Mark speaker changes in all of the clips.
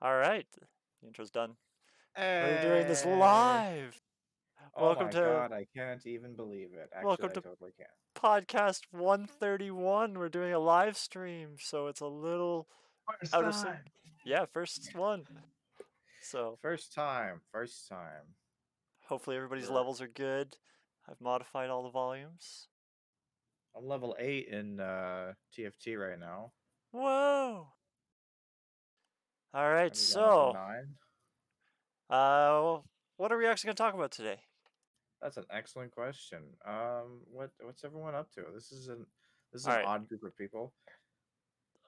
Speaker 1: All right, the intro's done. We're doing this
Speaker 2: Hey!
Speaker 1: live.
Speaker 2: Oh
Speaker 1: Welcome
Speaker 2: my
Speaker 1: to
Speaker 2: god, I can't even believe it. Actually,
Speaker 1: welcome
Speaker 2: I
Speaker 1: to
Speaker 2: totally can.
Speaker 1: podcast 131. We're doing a live stream, so it's a little
Speaker 3: First
Speaker 1: out of sync.
Speaker 3: time.
Speaker 1: Yeah, first one. So
Speaker 2: First time, first time.
Speaker 1: hopefully everybody's
Speaker 2: We're,
Speaker 1: levels are good. I've modified all the volumes.
Speaker 2: I'm level 8 in TFT right now.
Speaker 1: Whoa! All right,
Speaker 2: Have you gone up a
Speaker 1: so
Speaker 2: 9?
Speaker 1: uh, what are we actually gonna talk about today?
Speaker 2: That's an excellent question. What's everyone up to? This is
Speaker 1: All
Speaker 2: an
Speaker 1: right,
Speaker 2: odd group of people.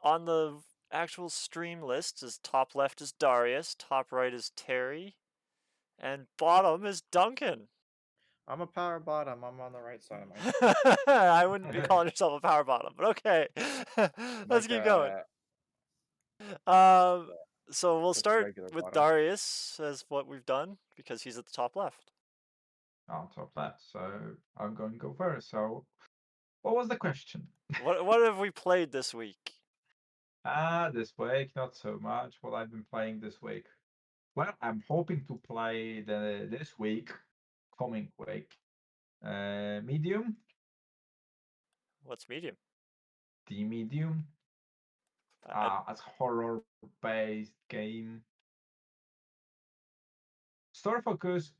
Speaker 1: on the actual stream list is top left is Darius, top right is Terry, and bottom is Duncan.
Speaker 2: I'm a power bottom. I'm on the right side of my screen.
Speaker 1: I wouldn't be calling yourself a power bottom, but okay.
Speaker 2: I'm
Speaker 1: Let's
Speaker 2: like
Speaker 1: keep going.
Speaker 2: a
Speaker 1: Um, so we'll
Speaker 2: just
Speaker 1: start
Speaker 2: regular
Speaker 1: with
Speaker 2: bottom.
Speaker 1: Darius as what we've done because he's at the top left.
Speaker 3: On top left, so I'm going to go first. So, what was the question?
Speaker 1: What have we played this week?
Speaker 3: This week, not so much. What I've been playing this week. Well, I'm hoping to play this week, coming week, Medium,
Speaker 1: What's medium?
Speaker 3: the Medium,
Speaker 1: I,
Speaker 3: as horror-based game. Story focus,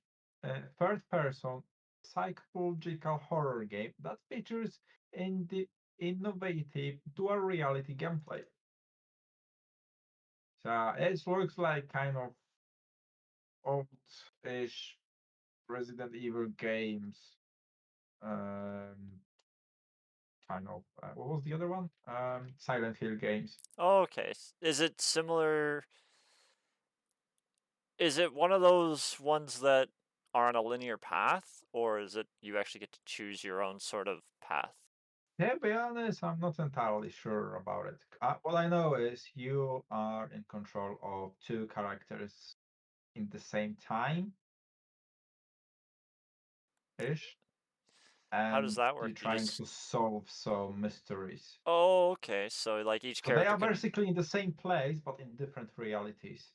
Speaker 3: third-person psychological horror game that features in the innovative dual reality gameplay. So it looks like kind of old-ish Resident Evil games. Um, kind of. What was the other one? Silent Hill games.
Speaker 1: okay. Is it similar? Is it one of those ones that are on a linear path, or is it you actually get to choose your own sort of path?
Speaker 3: To be honest, I'm not entirely sure about it. What I know is you are in control of two characters in the same time ish,
Speaker 1: How does
Speaker 3: and
Speaker 1: that work?
Speaker 3: you're
Speaker 1: You
Speaker 3: trying
Speaker 1: just
Speaker 3: to solve some mysteries.
Speaker 1: Oh, okay. So like each
Speaker 3: So they
Speaker 1: character
Speaker 3: are
Speaker 1: can.
Speaker 3: basically in the same place, but in different realities.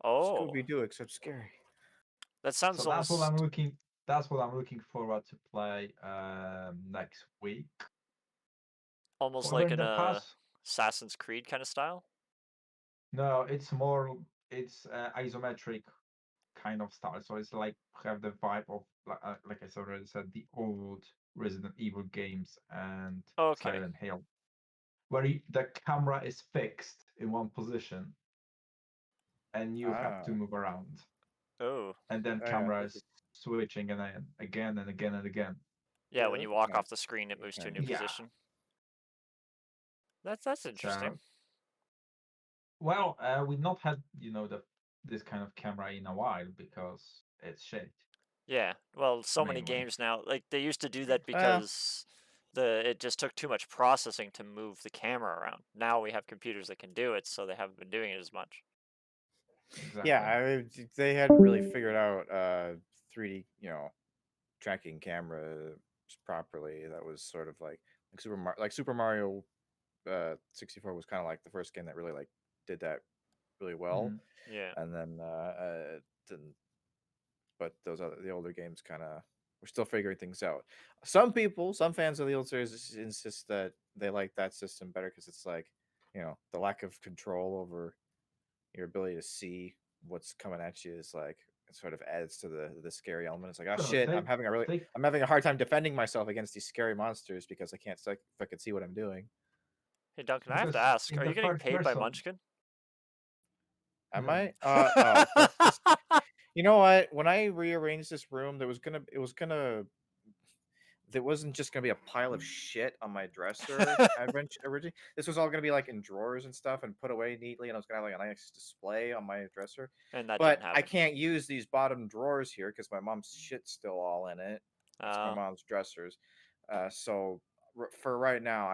Speaker 1: Oh,
Speaker 2: Scooby Doo, except scary.
Speaker 1: that sounds
Speaker 3: So that's what I'm
Speaker 1: almost
Speaker 3: looking. That's what I'm looking forward to play next week.
Speaker 1: almost
Speaker 3: However,
Speaker 1: like
Speaker 3: in
Speaker 1: an
Speaker 3: the past,
Speaker 1: Assassin's Creed kind of style.
Speaker 3: no, it's more it's isometric kind of style. So it's like have the vibe of like I already said, the old Resident Evil games and
Speaker 1: Okay.
Speaker 3: Silent Hill, where the camera is fixed in one position and you have to
Speaker 2: Ah,
Speaker 3: move around,
Speaker 1: Oh,
Speaker 3: and then
Speaker 2: oh yeah,
Speaker 3: camera is switching and then again and again and again.
Speaker 1: yeah.
Speaker 2: yeah,
Speaker 1: When
Speaker 2: that
Speaker 1: you
Speaker 2: looks
Speaker 1: walk
Speaker 2: nice.
Speaker 1: off the screen, it
Speaker 2: Looks
Speaker 1: moves to a new
Speaker 2: nice.
Speaker 3: Yeah.
Speaker 1: position. That's
Speaker 3: So
Speaker 1: interesting.
Speaker 3: well, we've not had this kind of camera in a while because it's shit
Speaker 1: Yeah. Well, so many
Speaker 3: mainly.
Speaker 1: games now, like they used to do that
Speaker 2: Well,
Speaker 1: because it just took too much processing to move the camera around. Now we have computers that can do it, so they haven't been doing it as much.
Speaker 2: yeah,
Speaker 3: Exactly.
Speaker 2: they hadn't really figured out 3D, tracking cameras properly. That was sort of like Super Mario 64 was kind of like the first game that really like did that really well,
Speaker 3: Mhm.
Speaker 1: Yeah.
Speaker 2: and then didn't. But the older games kind of we're still figuring things out. Some fans of the old series insist that they like that system better because it's like the lack of control over your ability to see what's coming at you is like it sort of adds to the scary element. It's like, oh
Speaker 3: Well,
Speaker 2: shit,
Speaker 3: they
Speaker 2: I'm having a hard time defending myself against these scary monsters because I can't if I can see what I'm doing.
Speaker 1: Hey, Duncan, I have to
Speaker 3: because
Speaker 1: ask:
Speaker 3: in
Speaker 1: Are
Speaker 3: the
Speaker 1: you getting
Speaker 3: first
Speaker 1: paid by
Speaker 3: person,
Speaker 1: Munchkin?
Speaker 2: Am
Speaker 3: no.
Speaker 2: I? Oh, this. You know what? When I rearranged this room, there wasn't just gonna be a pile of shit on my dresser. Originally, this was all gonna be like in drawers and stuff and put away neatly, and I was gonna have like a nice display on my dresser.
Speaker 1: And that
Speaker 2: But
Speaker 1: didn't
Speaker 2: I
Speaker 1: happen.
Speaker 2: can't use these bottom drawers here because my mom's shit's still all in it. It's my
Speaker 1: Uh,
Speaker 2: mom's dressers. So for right now,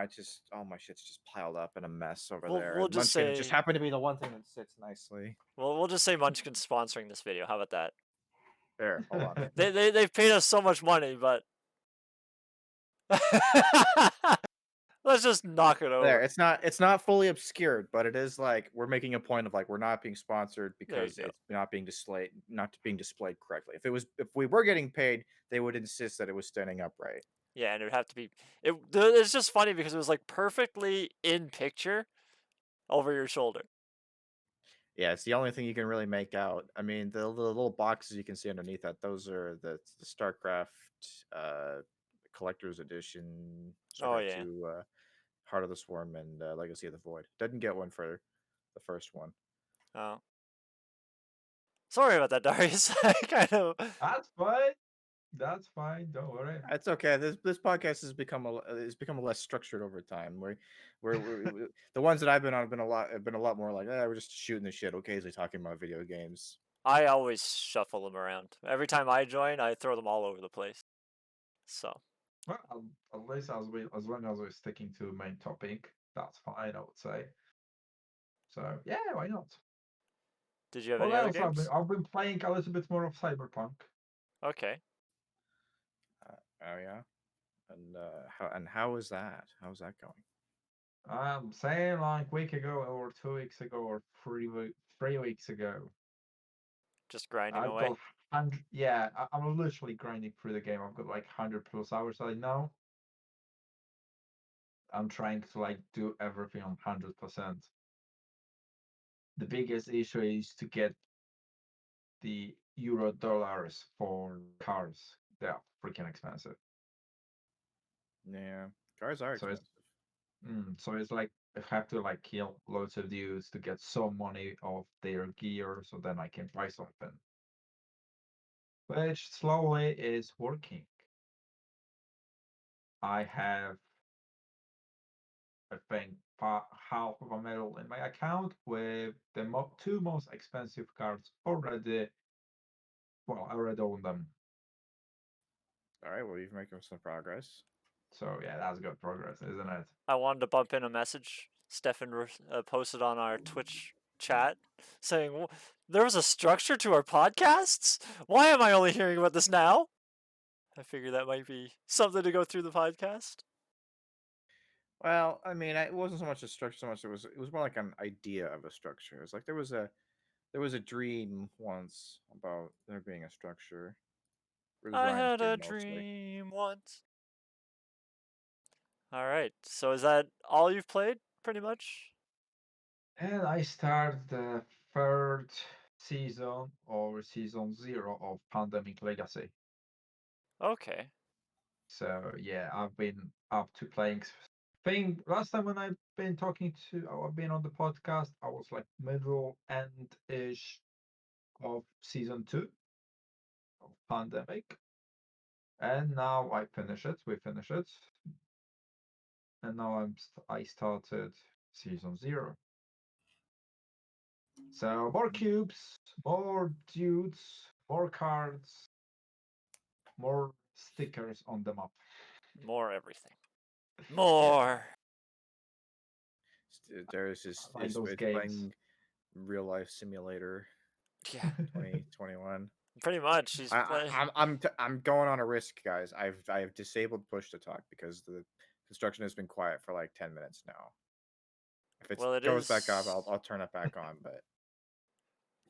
Speaker 2: all my shit's just piled up in a mess over there,
Speaker 1: we'll
Speaker 2: and
Speaker 1: just
Speaker 2: Munchkin just
Speaker 1: say
Speaker 2: happened to be the one thing that sits nicely.
Speaker 1: we'll just say Munchkin's sponsoring this video. How about that?
Speaker 2: There, hold on.
Speaker 1: They've paid us so much money, but Let's just knock it
Speaker 2: There,
Speaker 1: over.
Speaker 2: it's not fully obscured, but it is like we're making a point of like we're not being sponsored
Speaker 1: There you
Speaker 2: because
Speaker 1: go.
Speaker 2: it's not being displayed correctly. If we were getting paid, they would insist that it was standing upright.
Speaker 1: Yeah, and it would have to be. It's just funny because it was like perfectly in picture over your shoulder.
Speaker 2: Yeah, it's the only thing you can really make out. I mean, the little boxes you can see underneath that, those are the StarCraft uh collector's edition,
Speaker 1: Oh
Speaker 2: StarCraft
Speaker 1: yeah.
Speaker 2: 2 Heart of the Swarm and Legacy of the Void. Didn't get one for the first one.
Speaker 1: Oh, sorry about that, Darius. I kind of.
Speaker 3: That's fine. That's fine. Don't worry.
Speaker 2: It's okay. This podcast has become less structured over time. The ones that I've been on have been a lot more like we're just shooting the shit, occasionally talking about video games.
Speaker 1: I always shuffle them around. Every time I join, I throw them all over the place. So,
Speaker 3: Well, at least as long as we're sticking to the main topic, that's fine. I would say. So yeah, why not?
Speaker 1: did you have
Speaker 3: What
Speaker 1: any other
Speaker 3: else? I've been
Speaker 1: games?
Speaker 3: I've been playing a little bit more of Cyberpunk.
Speaker 1: Okay.
Speaker 2: Oh yeah, and how is that? How's that going?
Speaker 3: Saying like week ago or 2 weeks ago or 3 weeks ago,
Speaker 1: Just grinding
Speaker 3: I've
Speaker 1: away.
Speaker 3: got 100. Yeah, I'm literally grinding through the game. I've got like 100+ hours. I know. I'm trying to like do everything on 100%. The biggest issue is to get the euro dollars for cars. They are freaking expensive.
Speaker 2: Yeah, cars are
Speaker 3: So it's
Speaker 2: expensive.
Speaker 3: so it's like I have to like kill loads of dudes to get some money off their gear, so then I can buy something. Which slowly is working. I have, I think, half of a medal in my account with the two most expensive cards already. Well, I already own them.
Speaker 2: All right, well, you're making some progress.
Speaker 3: So yeah, that's good progress, isn't it?
Speaker 1: I wanted to bump in a message Stefan posted on our Twitch chat saying there was a structure to our podcasts. Why am I only hearing about this now? I figured that might be something to go through the podcast.
Speaker 2: Well, I mean, it wasn't so much a structure, so much it was more like an idea of a structure. It's like there was a dream once about there being a structure. It was
Speaker 1: I
Speaker 2: Ryan's
Speaker 1: had a
Speaker 2: dream mostly.
Speaker 1: dream once. All right. So is that all you've played, pretty much?
Speaker 3: And I start the third season or season 0 of Pandemic Legacy.
Speaker 1: Okay.
Speaker 3: So yeah, I've been up to playing. Thing last time when I've been I've been on the podcast, I was like middle end ish of season 2 of Pandemic, and now I finish it. We finish it, and now I started season 0. So more cubes, more dudes, more cards, more stickers on the map.
Speaker 1: More everything.
Speaker 3: Yeah,
Speaker 1: More.
Speaker 2: Darius is
Speaker 3: I like
Speaker 2: is
Speaker 3: those
Speaker 2: is
Speaker 3: games.
Speaker 2: playing real life simulator
Speaker 1: Yeah.
Speaker 2: 2021.
Speaker 1: Pretty much. He's
Speaker 2: I,
Speaker 1: playing.
Speaker 2: I'm going on a risk, guys. I've disabled push to talk because the construction has been quiet for like 10 minutes now. If it
Speaker 1: Well, it
Speaker 2: goes back up,
Speaker 1: is.
Speaker 2: I'll turn it back on. But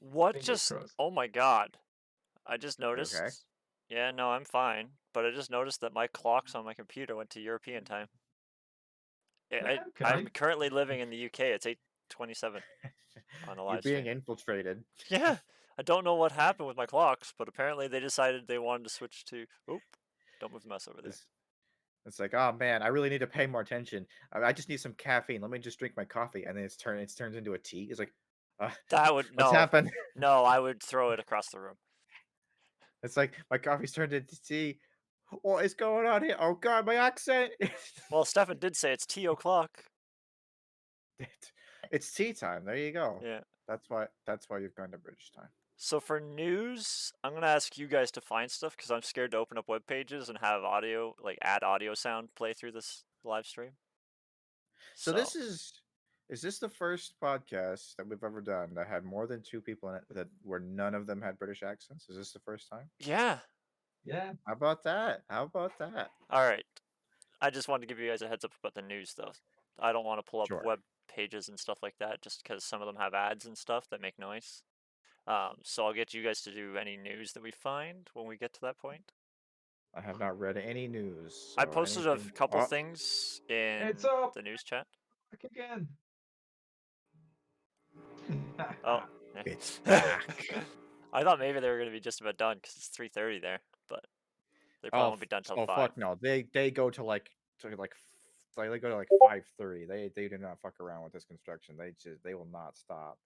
Speaker 1: What
Speaker 3: Fingers
Speaker 1: just.
Speaker 3: crossed.
Speaker 1: Oh my god. I just
Speaker 2: you okay?
Speaker 1: noticed. Yeah, no, I'm fine. But I just noticed that my clocks on my computer went to European time. I'm
Speaker 3: Okay.
Speaker 1: currently living in the UK. It's 8:27 on the
Speaker 2: You're
Speaker 1: live
Speaker 2: being
Speaker 1: stream.
Speaker 2: infiltrated.
Speaker 1: Yeah, I don't know what happened with my clocks, but apparently they decided they wanted to switch to. Oop! Don't move the mouse over there.
Speaker 2: It's, it's like, oh man, I really need to pay more attention. I just need some caffeine. Let me just drink my coffee, and then it turns into a tea. It's like, uh,
Speaker 1: That would
Speaker 2: what's
Speaker 1: no,
Speaker 2: happened?
Speaker 1: no. I would throw it across the room.
Speaker 2: It's like my coffee's turned into tea. What is going on here? Oh god, my accent.
Speaker 1: Well, Stefan did say it's tea o'clock.
Speaker 2: It's tea time. There you go.
Speaker 1: Yeah.
Speaker 2: That's why you've gone to British time.
Speaker 1: So for news, I'm gonna ask you guys to find stuff because I'm scared to open up web pages and have audio, like add audio sound play through this live stream.
Speaker 2: So
Speaker 1: So
Speaker 2: is this the first podcast that we've ever done that had more than two people in it that where none of them had British accents? Is this the first time?
Speaker 1: yeah.
Speaker 3: Yeah.
Speaker 2: How about that? How about that?
Speaker 1: All right. I just wanted to give you guys a heads up about the news, though. I don't want to pull up
Speaker 2: Sure.
Speaker 1: web pages and stuff like that, just because some of them have ads and stuff that make noise. So I'll get you guys to do any news that we find when we get to that point.
Speaker 2: I have not read any news.
Speaker 1: I
Speaker 2: So
Speaker 1: posted a
Speaker 2: anything...
Speaker 1: couple
Speaker 2: Oh,
Speaker 1: things in
Speaker 3: It's up.
Speaker 1: the news chat.
Speaker 3: Back again.
Speaker 1: Oh, yeah.
Speaker 2: it's back.
Speaker 1: I thought maybe they were going to be just about done because it's 3:30 there, but they probably won't be done till 5.
Speaker 2: Fuck no. They go to like they go to like 5:30. They do not fuck around with this construction. They will not stop.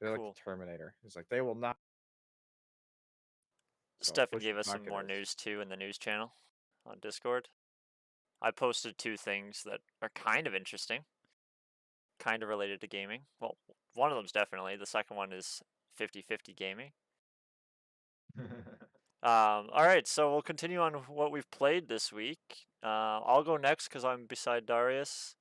Speaker 2: They're
Speaker 1: Cool.
Speaker 2: like the Terminator. It's like they will not. So
Speaker 1: Stefan
Speaker 2: push
Speaker 1: gave us
Speaker 2: back
Speaker 1: some
Speaker 2: it
Speaker 1: more
Speaker 2: is.
Speaker 1: news too in the news channel on Discord. I posted 2 things that are kind of interesting, kind of related to gaming. Well, one of them's definitely. The second one is 50/50 gaming. All right, so we'll continue on what we've played this week. I'll go next because I'm beside Darius.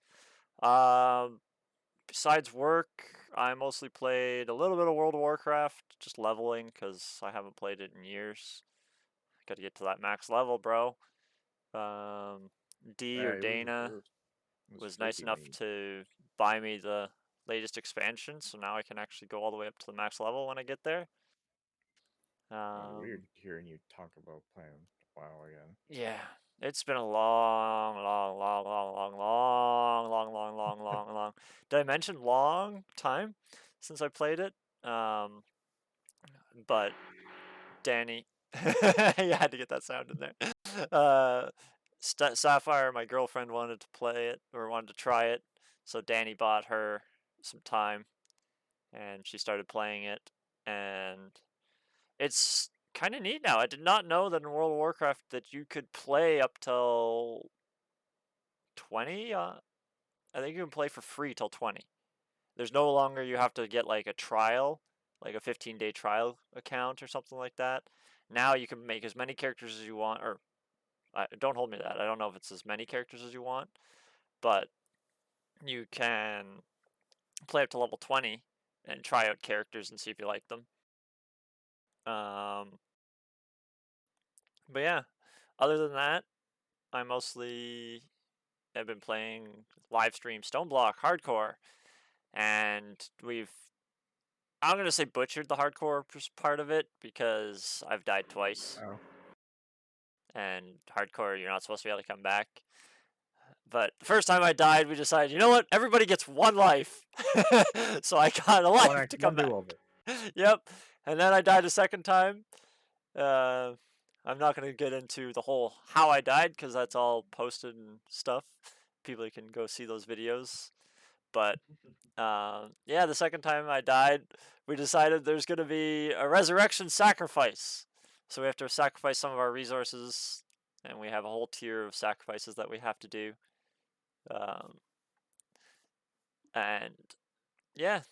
Speaker 1: Besides work, I mostly played a little bit of World of Warcraft, just leveling because I haven't played it in years. Got to get to that max level, bro. D or
Speaker 2: Yeah,
Speaker 1: Dana
Speaker 2: it
Speaker 1: was nice
Speaker 2: freaky
Speaker 1: enough
Speaker 2: when you-
Speaker 1: to buy me the latest expansion, so now I can actually go all the way up to the max level when I get there.
Speaker 2: weird hearing you talk about playing WoW again.
Speaker 1: Yeah, it's been a long, long, long, long, long, long, long, long, long, long, long. Did I mention long time since I played it? But Danny, you had to get that sound in there. Sapphire, my girlfriend, wanted to play it or wanted to try it, so Danny bought her some time, and she started playing it, and it's kind of neat now. I did not know that in World of Warcraft that you could play up till 20. I think you can play for free till 20. There's no longer you have to get like a trial, like a 15-day trial account or something like that. Now you can make as many characters as you want, or don't hold me to that. I don't know if it's as many characters as you want, but you can play up to level 20 and try out characters and see if you like them. But yeah, other than that, I mostly have been playing live stream Stoneblock Hardcore, and I'm gonna say butchered the hardcore part of it because I've died twice,
Speaker 2: Oh,
Speaker 1: and hardcore you're not supposed to be able to come back. But the first time I died, we decided, you know what? Everybody gets one life, so I got a life to come
Speaker 2: one
Speaker 1: back.
Speaker 2: do-over.
Speaker 1: Yep, and then I died a second time. I'm not gonna get into the whole how I died because that's all posted and stuff. People can go see those videos. But yeah, the second time I died, we decided there's going to be a resurrection sacrifice. So we have to sacrifice some of our resources, and we have a whole tier of sacrifices that we have to do. And yeah,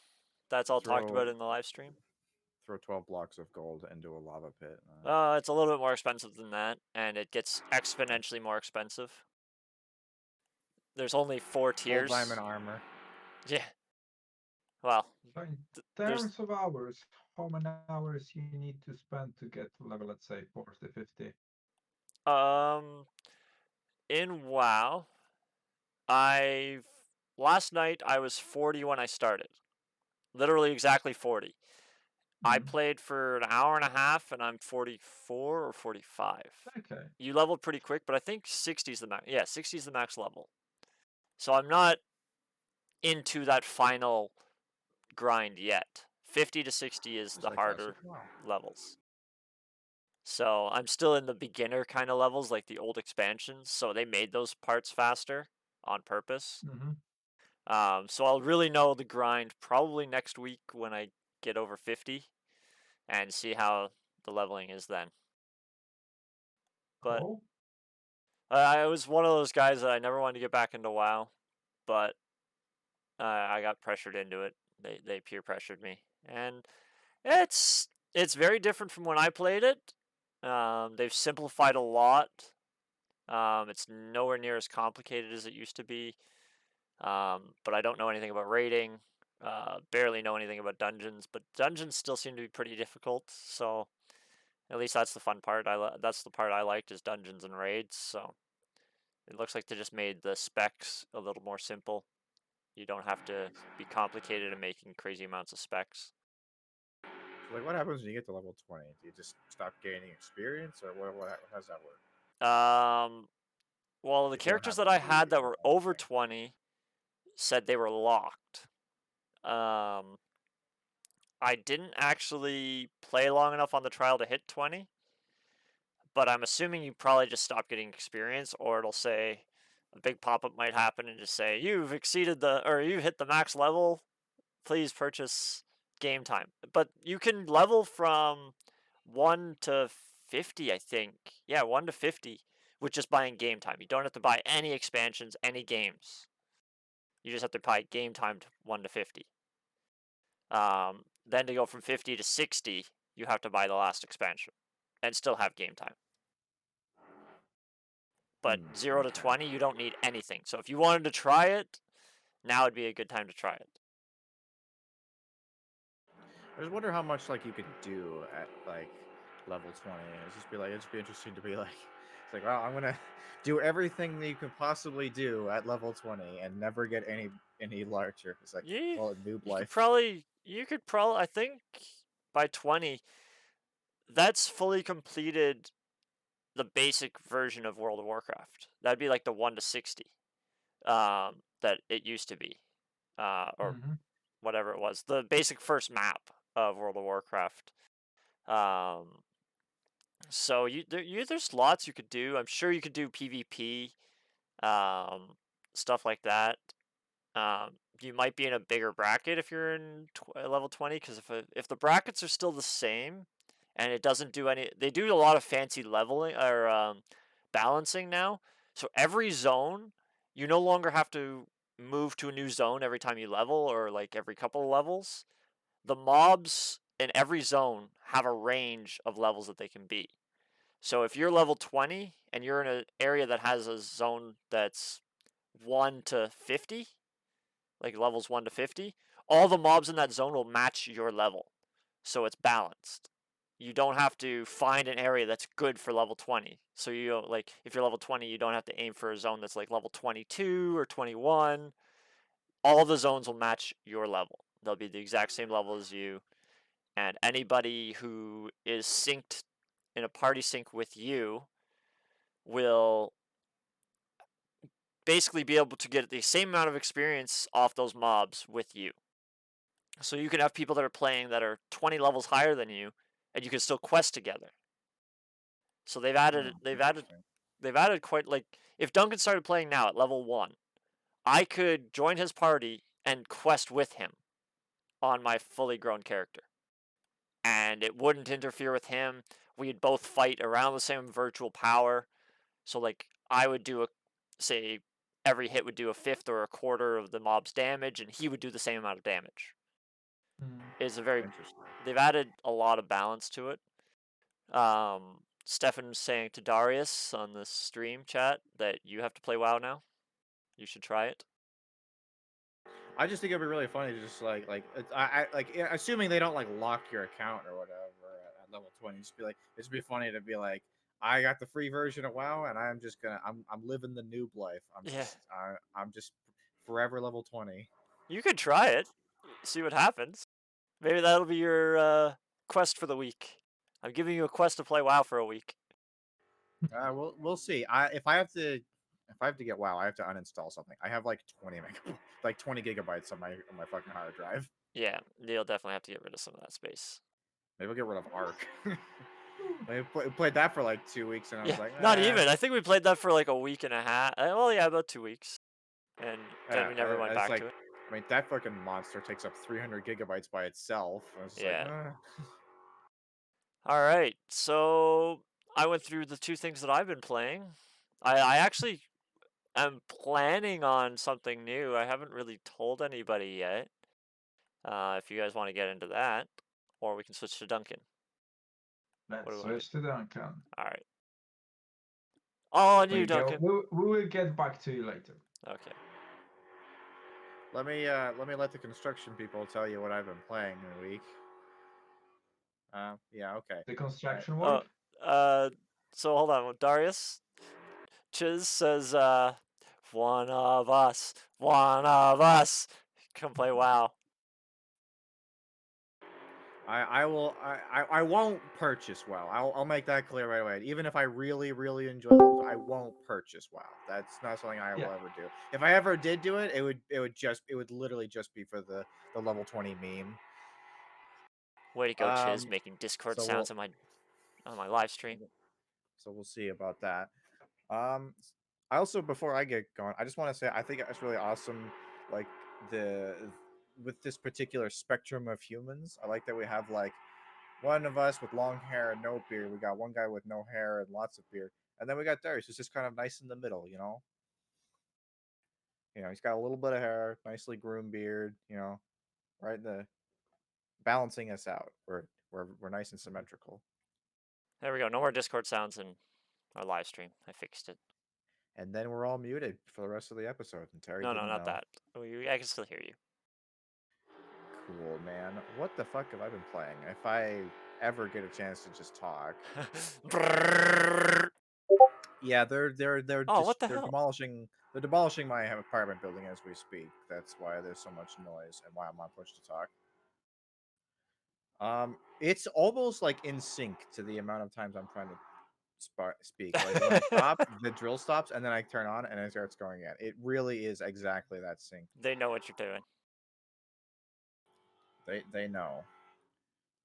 Speaker 1: that's all talked about in the live stream.
Speaker 2: Throw 12 blocks of gold into a lava pit.
Speaker 1: It's a little bit more expensive than that, and it gets exponentially more expensive. There's only 4 tiers.
Speaker 2: Gold, diamond, armor.
Speaker 1: Yeah. Well,
Speaker 3: So in
Speaker 1: there's
Speaker 3: terms of hours, how many hours you need to spend to get to level, let's say 40, 50?
Speaker 1: in WoW, last night I was 40 when I started. Literally exactly 40. I played for an hour and a half and I'm 44 or 45.
Speaker 3: Okay.
Speaker 1: You leveled pretty quick, but I think 60 is the max. Yeah, 60 is the max level. So I'm not into that final grind yet. 50 to 60 is the harder levels. So I'm still in the beginner kind of levels, like the old expansions. So they made those parts faster on purpose. So I'll really know the grind probably next week when I get over 50 and see how the leveling is then. But
Speaker 3: Cool.
Speaker 1: I was one of those guys that I never wanted to get back into WoW, but I got pressured into it. They peer pressured me, and it's very different from when I played it. They've simplified a lot. It's nowhere near as complicated as it used to be. But I don't know anything about raiding. Barely know anything about dungeons, but dungeons still seem to be pretty difficult. So at least that's the fun part. That's the part I liked is dungeons and raids. So It looks like they just made the specs a little more simple. You don't have to be complicated in making crazy amounts of specs.
Speaker 2: So, like, what happens when you get to level 20? Do you just stop gaining experience, or how does that work?
Speaker 1: Well, the
Speaker 2: If you don't
Speaker 1: characters
Speaker 2: have
Speaker 1: that
Speaker 2: like
Speaker 1: I had that
Speaker 2: the
Speaker 1: were
Speaker 2: normal
Speaker 1: over
Speaker 2: thing.
Speaker 1: 20 said they were locked. I didn't actually play long enough on the trial to hit 20, but I'm assuming you probably just stop getting experience, or it'll say a big pop-up might happen and just say you've exceeded you hit the max level. Please purchase game time. But you can level from 1 to 50, I think. Yeah, 1 to 50 with just buying game time. You don't have to buy any expansions, any games. You just have to buy game time to 1 to 50. Then to go from 50 to 60, you have to buy the last expansion and still have game time. But 0 to
Speaker 2: Okay.
Speaker 1: 20, you don't need anything. So if you wanted to try it, now would be a good time to try it.
Speaker 2: I just wonder how much like you could do at like level 20. It'd just be interesting to be like, it's like, wow, I'm gonna do everything that you can possibly do at level 20 and never get any larger. It's like,
Speaker 1: You,
Speaker 2: well, noob
Speaker 1: you could
Speaker 2: life.
Speaker 1: probably, I think by 20, that's fully completed the basic version of World of Warcraft. That'd be like the 1 to 60 that it used to be, or
Speaker 3: Mm-hmm.
Speaker 1: whatever it was. The basic first map of World of Warcraft. So there's lots you could do. I'm sure you could do PvP, stuff like that. You might be in a bigger bracket if you're in level 20, because if the brackets are still the same, and it doesn't do any, they do a lot of fancy leveling or balancing now. So every zone, you no longer have to move to a new zone every time you level or like every couple of levels. The mobs in every zone have a range of levels that they can be. So if you're level 20 and you're in an area that has a zone that's 1 to 50, like levels 1 to 50, all the mobs in that zone will match your level. So it's balanced. You don't have to find an area that's good for level 20. So like if you're level 20, you don't have to aim for a zone that's like level 22 or 21. All the zones will match your level. They'll be the exact same level as you, and anybody who is synced in a party sync with you will basically be able to get the same amount of experience off those mobs with you. So you can have people that are playing that are 20 levels higher than you, and you can still quest together. So
Speaker 2: Interesting.
Speaker 1: they've added quite, like, if Duncan started playing now at level 1, I could join his party and quest with him on my fully grown character. And it wouldn't interfere with him. We'd both fight around the same virtual power. So like I would do say every hit would do a fifth or a quarter of the mob's damage, and he would do the same amount of damage. It's a very
Speaker 2: Interesting.
Speaker 1: They've added a lot of balance to it. Stefan was saying to Darius on the stream chat that you have to play WoW now. You should try it.
Speaker 2: I just think it'd be really funny to just assuming they don't like lock your account or whatever at level 20. Just be like, it'd be funny to be like, I got the free version of WoW, and I'm living the noob life.
Speaker 1: Yeah,
Speaker 2: I'm just forever level 20.
Speaker 1: you could try it. See what happens. Maybe that'll be your quest for the week. I'm giving you a quest to play WoW for a week.
Speaker 2: We'll see. If I have to get WoW, I have to uninstall something. I have like 20 gigabytes on my fucking hard drive.
Speaker 1: Yeah, you'll definitely have to get rid of some of that space.
Speaker 2: Maybe I'll get rid of Arc. I played that for like 2 weeks, and I
Speaker 1: Yeah,
Speaker 2: was like,
Speaker 1: not even. I think we played that for like a week and a half. Well, yeah, about 2 weeks, and then
Speaker 2: yeah.
Speaker 1: we never went
Speaker 2: It's
Speaker 1: back
Speaker 2: like,
Speaker 1: to it.
Speaker 2: I mean, that fucking monster takes up 300 gigabytes by itself. I was just like,
Speaker 1: Yeah. All right. So I went through the two things that I've been playing. I actually am planning on something new. I haven't really told anybody yet. If you guys want to get into that, or we can switch to Duncan. What do
Speaker 3: Let's
Speaker 1: we want to do?
Speaker 3: switch to Duncan.
Speaker 1: All right. All on you, Duncan.
Speaker 3: We will get back to you later.
Speaker 1: Okay.
Speaker 2: let me let the construction people tell you what I've been playing in a week. Yeah, okay.
Speaker 3: The construction
Speaker 1: Oh,
Speaker 3: work.
Speaker 1: so hold on, Darius. Chiz says, one of us, one of us. Come play WoW.
Speaker 2: I will I won't purchase WoW. I'll make that clear right away. Even if I really enjoy it, I won't purchase WoW. That's not something I will
Speaker 3: Yeah.
Speaker 2: ever do. If I ever did do it, it would literally just be for the level 20 meme.
Speaker 1: Way to go, Chiz, making Discord
Speaker 2: So
Speaker 1: sounds on my live stream.
Speaker 2: we'll see about that. Um, I also, before I get going, I just want to say I think it's really awesome, like the with this particular spectrum of humans. I like that we have like one of us with long hair and no beard. We got one guy with no hair and lots of beard, and then we got Darius, who's just kind of nice in the middle. He's got a little bit of hair, nicely groomed beard. Right in the balancing us out. We're nice and symmetrical.
Speaker 1: There we go. No more Discord sounds in our live stream. I fixed it.
Speaker 2: And then we're all muted for the rest of the episode, and Terry
Speaker 1: No,
Speaker 2: didn't
Speaker 1: not
Speaker 2: know.
Speaker 1: that. I can still hear you.
Speaker 2: Cool, man. What the fuck have I been playing? If I ever get a chance to just talk. Yeah, they're
Speaker 1: Oh,
Speaker 2: just
Speaker 1: what the hell?
Speaker 2: they're demolishing my apartment building as we speak. That's why there's so much noise and why I'm not pushed to talk. It's almost like in sync to the amount of times I'm trying to speak. Like when I stop, the drill stops, and then I turn on, and it starts going again. It really is exactly that sync.
Speaker 1: They know what you're doing.
Speaker 2: They know.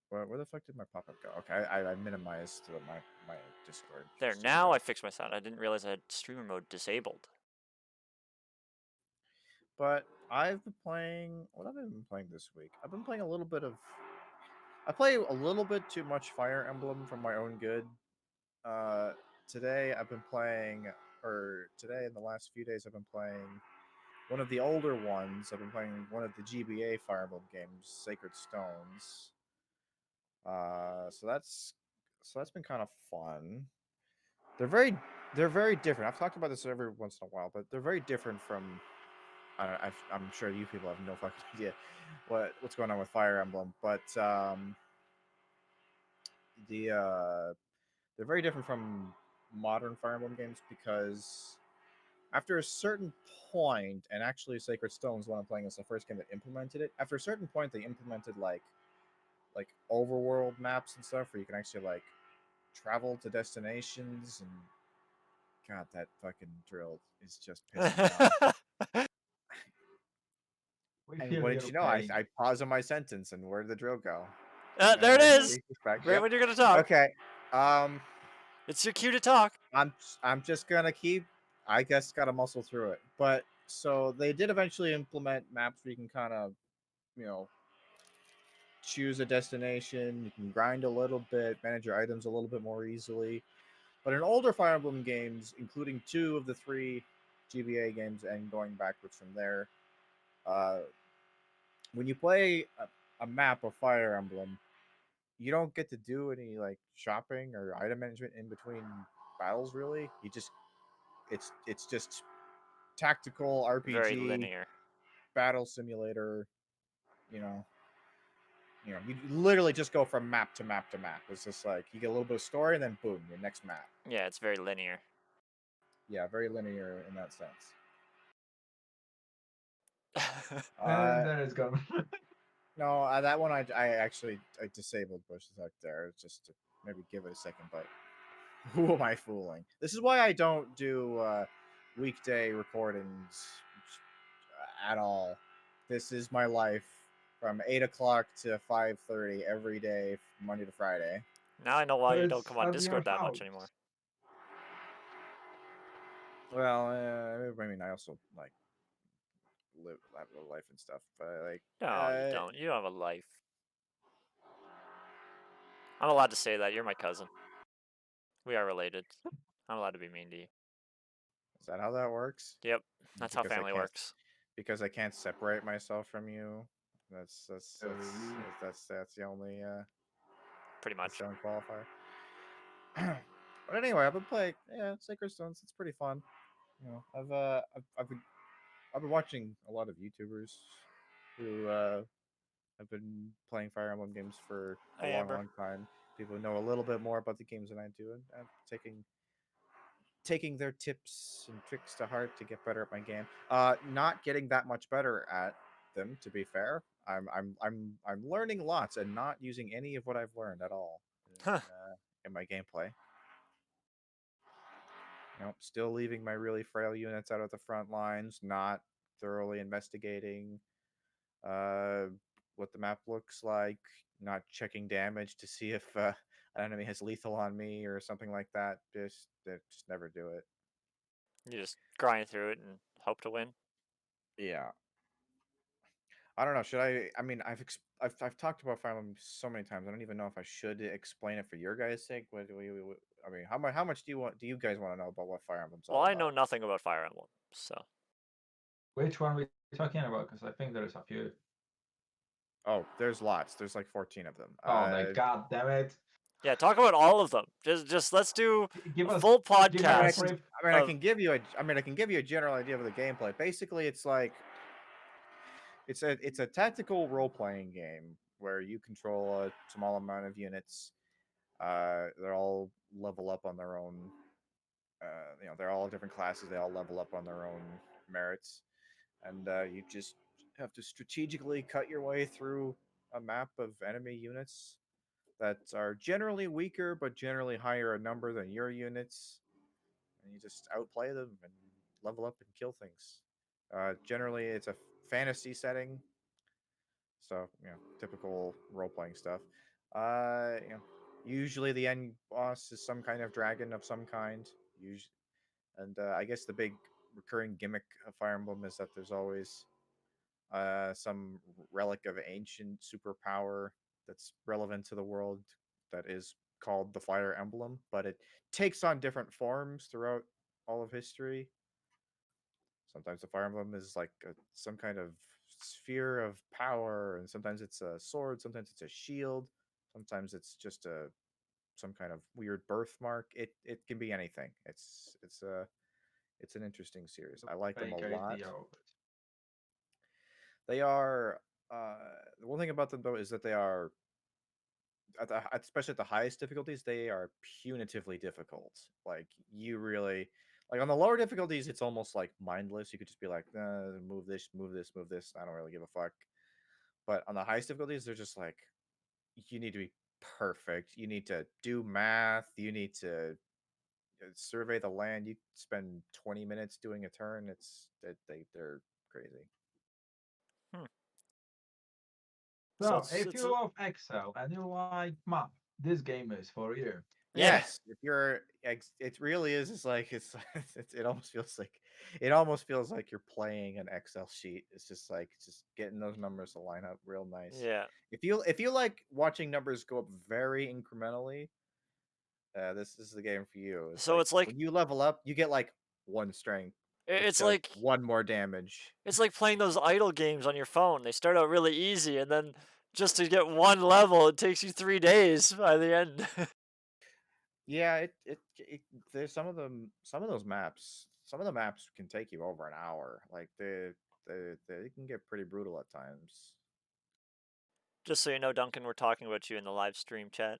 Speaker 2: Where the fuck did my pop up go? Okay, I minimized my Discord.
Speaker 1: There,
Speaker 2: just a
Speaker 1: now
Speaker 2: bit.
Speaker 1: I fixed my sound. I didn't realize I had streamer mode disabled.
Speaker 2: But I've been playing. What have I been playing this week? I've been playing a little bit of. I play a little bit too much Fire Emblem for my own good. Uh, today I've been playing, or today in the last few days I've been playing one of the older ones. I've been playing one of the GBA Fire Emblem games, Sacred Stones. So that's been kind of fun. They're very they're very different. I've talked about this every once in a while, but they're very different from. I'm sure you people have no fucking idea what's going on with Fire Emblem, but they're very different from modern Fire Emblem games because after a certain point, and actually Sacred Stones, one I'm playing, is the first game that implemented it. After a certain point, they implemented like overworld maps and stuff where you can actually like travel to destinations and God, that fucking drill is just pissing me off.
Speaker 3: We
Speaker 2: And
Speaker 3: feel
Speaker 2: what did
Speaker 3: your
Speaker 2: you know?
Speaker 3: pain.
Speaker 2: I paused on my sentence, and where did the drill go?
Speaker 1: There it is!
Speaker 2: Please respect.
Speaker 1: Right
Speaker 2: Yep.
Speaker 1: when you're gonna talk.
Speaker 2: Okay. Um,
Speaker 1: It's your cue to talk.
Speaker 2: I'm just gonna keep. I guess gotta muscle through it. But so they did eventually implement maps where you can kind of, you know, choose a destination. You can grind a little bit, manage your items a little bit more easily. But in older Fire Emblem games, including two of the three GBA games and going backwards from there, uh, when you play a map of Fire Emblem, you don't get to do any like shopping or item management in between battles. Really, it's just tactical
Speaker 1: Very
Speaker 2: RPG
Speaker 1: linear.
Speaker 2: battle simulator. You know, you literally just go from map to map to map. It's just like you get a little bit of story and then boom, your next map.
Speaker 1: Yeah, it's very linear.
Speaker 2: Yeah, very linear in that sense.
Speaker 3: And
Speaker 2: Uh,
Speaker 3: then it's gone.
Speaker 2: no, that one I actually I disabled push attack there just to maybe give it a second, but who am I fooling? This is why I don't do weekday recordings at all. This is my life from 8 o'clock to 5:30 every day, Monday to Friday.
Speaker 1: Now I know why you don't
Speaker 3: It's
Speaker 1: come on
Speaker 3: at your
Speaker 1: Discord that much
Speaker 3: house.
Speaker 1: anymore.
Speaker 2: Well, I mean, I also like have a life and stuff, but like,
Speaker 1: No, you don't. You don't have a life. I'm allowed to say that. You're my cousin. We are related. I'm allowed to be mean to you.
Speaker 2: is that how that works?
Speaker 1: Yep, that's how
Speaker 2: Because I
Speaker 1: family
Speaker 2: can't
Speaker 1: works.
Speaker 2: because I can't separate myself from you. That's that's
Speaker 3: Oh.
Speaker 2: that's that's the only
Speaker 1: Pretty much.
Speaker 2: qualifier. But anyway, I've been playing Sacred Stones. It's pretty fun. I've been watching a lot of YouTubers who have been playing Fire Emblem games for a
Speaker 1: Hi, Amber.
Speaker 2: long time. People who know a little bit more about the games than I do, and I'm taking their tips and tricks to heart to get better at my game. Not getting that much better at them, to be fair. I'm learning lots and not using any of what I've learned at all
Speaker 1: Huh.
Speaker 2: in my gameplay. Still leaving my really frail units out at the front lines, not thoroughly investigating uh, what the map looks like, not checking damage to see if an enemy has lethal on me or something like that. Just never do it.
Speaker 1: You just grind through it and hope to win.
Speaker 2: Yeah. I don't know. Should I? I mean, I've talked about Fire Emblem so many times. I don't even know if I should explain it for your guys' sake. I mean, how much do you guys want to know about what Fire Emblem's
Speaker 1: Well,
Speaker 2: all
Speaker 1: I know
Speaker 2: about?
Speaker 1: nothing about Fire Emblem, so.
Speaker 3: Which one are we talking about? Because I think there's a few.
Speaker 2: Oh, there's lots. There's like 14 of them.
Speaker 3: Oh my god damn it!
Speaker 1: Yeah, talk about all of them. Just let's do
Speaker 3: Give
Speaker 1: a
Speaker 3: us,
Speaker 1: full
Speaker 3: give me a
Speaker 1: podcast
Speaker 3: brief.
Speaker 2: I
Speaker 1: of.
Speaker 2: can give you a general idea of the gameplay. Basically, it's like it's a tactical role playing game where you control a small amount of units. They're all level up on their own. They're all different classes. They all level up on their own merits, and you just have to strategically cut your way through a map of enemy units that are generally weaker but generally higher in number than your units, and you just outplay them and level up and kill things. Generally, it's a fantasy setting, so typical role playing stuff. Usually the end boss is some kind of dragon of some kind. Usually, and I guess the big recurring gimmick of Fire Emblem is that there's always some relic of ancient superpower that's relevant to the world that is called the Fire Emblem, but it takes on different forms throughout all of history. Sometimes the Fire Emblem is like some kind of sphere of power, and sometimes it's a sword, sometimes it's a shield, sometimes it's just some kind of weird birthmark. It can be anything. It's an interesting series. I like them a
Speaker 3: Fake
Speaker 2: lot.
Speaker 3: idea of it.
Speaker 2: They are the one thing about them though is that they are especially at the highest difficulties, they are punitively difficult. Like you really like on the lower difficulties, it's almost like mindless. You could just be like, move this, move this, move this. I don't really give a fuck. But on the highest difficulties, they're just like you need to be perfect. You need to do math. You need to survey the land. You spend 20 minutes doing a turn. They're crazy.
Speaker 1: Hmm. So
Speaker 3: So, if you love Excel and you like map, this game is for you.
Speaker 1: yeah.
Speaker 2: Yes, if you're, it really is. It's like it almost feels like you're playing an Excel sheet. It's just like just getting those numbers to line up real nice.
Speaker 1: Yeah.
Speaker 2: If you like watching numbers go up very incrementally, this is the game for you. It's
Speaker 1: So
Speaker 2: like
Speaker 1: it's like
Speaker 2: when you level up, you get like one strength, which
Speaker 1: it's
Speaker 2: does
Speaker 1: like
Speaker 2: one more damage.
Speaker 1: it's like playing those idle games on your phone. They start out really easy, and then just to get one level, it takes you 3 days by the end.
Speaker 2: Yeah, it there's some of those maps. Some of the maps can take you over an hour. Like they can get pretty brutal at times.
Speaker 1: Just so you know, Duncan, we're talking about you in the live stream chat.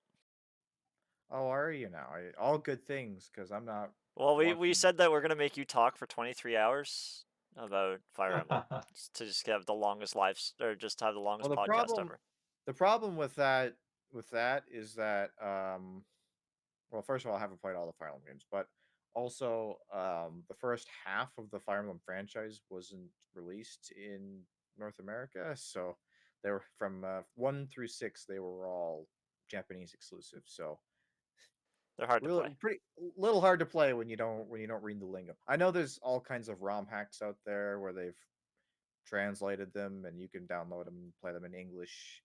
Speaker 2: Oh, are you now? All good things because I'm not
Speaker 1: Well, we
Speaker 2: watching.
Speaker 1: said that we're gonna make you talk for 23 hours about Fire Emblem to just have the longest or just have the
Speaker 2: Well,
Speaker 1: longest podcast ever.
Speaker 2: the problem with that is that well, first of all, I haven't played all the Fire Emblem games, but also the first half of the Fire Emblem franchise wasn't released in North America, so they were from 1 through 6. They were all Japanese exclusive, so
Speaker 1: They're hard to
Speaker 2: really
Speaker 1: play.
Speaker 2: pretty little hard to play when you don't read the lingo. I know there's all kinds of ROM hacks out there where they've translated them and you can download them and play them in English.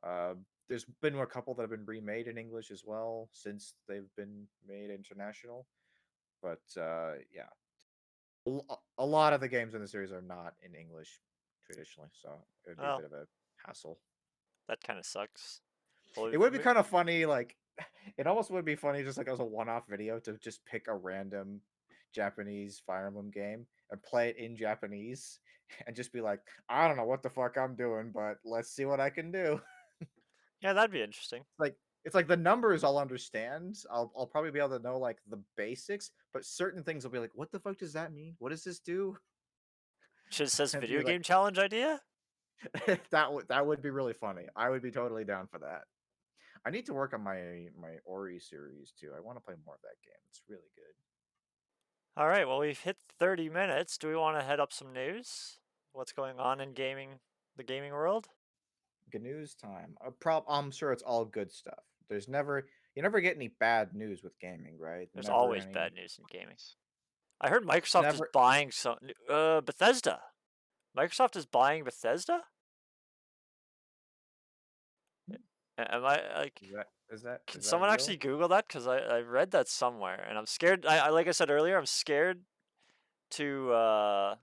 Speaker 2: Uh, there's been a couple that have been remade in English as well since they've been made international. But yeah, a lot of the games in the series are not in English traditionally, so it would be a
Speaker 1: Well,
Speaker 2: bit of a hassle.
Speaker 1: that kind of sucks. Well,
Speaker 2: It would be kind of funny, like it almost would be funny just like as a one-off video to just pick a random Japanese Fire Emblem game and play it in Japanese and just be like, I don't know what the fuck I'm doing, but let's see what I can do.
Speaker 1: yeah, that'd be interesting.
Speaker 2: Like it's like the numbers I'll understand. I'll probably be able to know like the basics, but certain things will be like, what the fuck does that mean? What does this do?
Speaker 1: Should says
Speaker 2: And
Speaker 1: video
Speaker 2: be like,
Speaker 1: game challenge idea.
Speaker 2: that would be really funny. I would be totally down for that. I need to work on my Ori series too. I want to play more of that game. It's really good.
Speaker 1: All right. Well, we've hit 30 minutes. Do we want to head up some news? What's going on in gaming, the gaming world?
Speaker 2: News time. I'm sure it's all good stuff. You never get any bad news with gaming, right?
Speaker 1: There's
Speaker 2: Never
Speaker 1: always
Speaker 2: any.
Speaker 1: bad news in gaming. I heard
Speaker 2: It's
Speaker 1: Microsoft is
Speaker 2: never.
Speaker 1: buying some Bethesda. Microsoft is buying Bethesda. Am I like? Can
Speaker 2: Is that
Speaker 1: someone
Speaker 2: real?
Speaker 1: actually Google that? Because I read that somewhere, and I'm scared. I like I said earlier, to uh,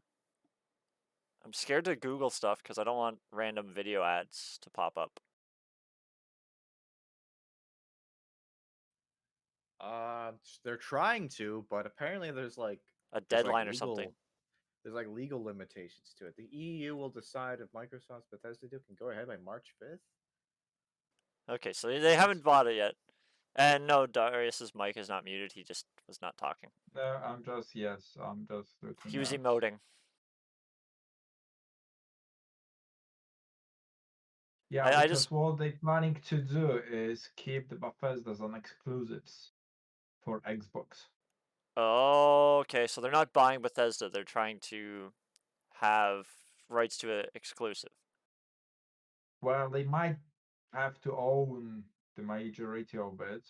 Speaker 1: I'm scared to Google stuff because I don't want random video ads to pop up.
Speaker 2: They're trying to, but apparently
Speaker 1: A
Speaker 2: there's like
Speaker 1: deadline or something.
Speaker 2: legal limitations to it. The EU will decide if Microsoft's Bethesda deal can go ahead by March 5th.
Speaker 1: Okay, so they haven't bought it yet. And no, Darius's mic is not muted. He just was not talking.
Speaker 3: No, I'm just looking
Speaker 1: He was
Speaker 3: at.
Speaker 1: emoting.
Speaker 3: Yeah,
Speaker 1: I
Speaker 3: because
Speaker 1: just
Speaker 3: what they're planning to do is keep the Bethesda's on exclusives for Xbox.
Speaker 1: Oh, okay. So they're not buying Bethesda. They're trying to have rights to an exclusive.
Speaker 3: Well, they might have to own the majority of it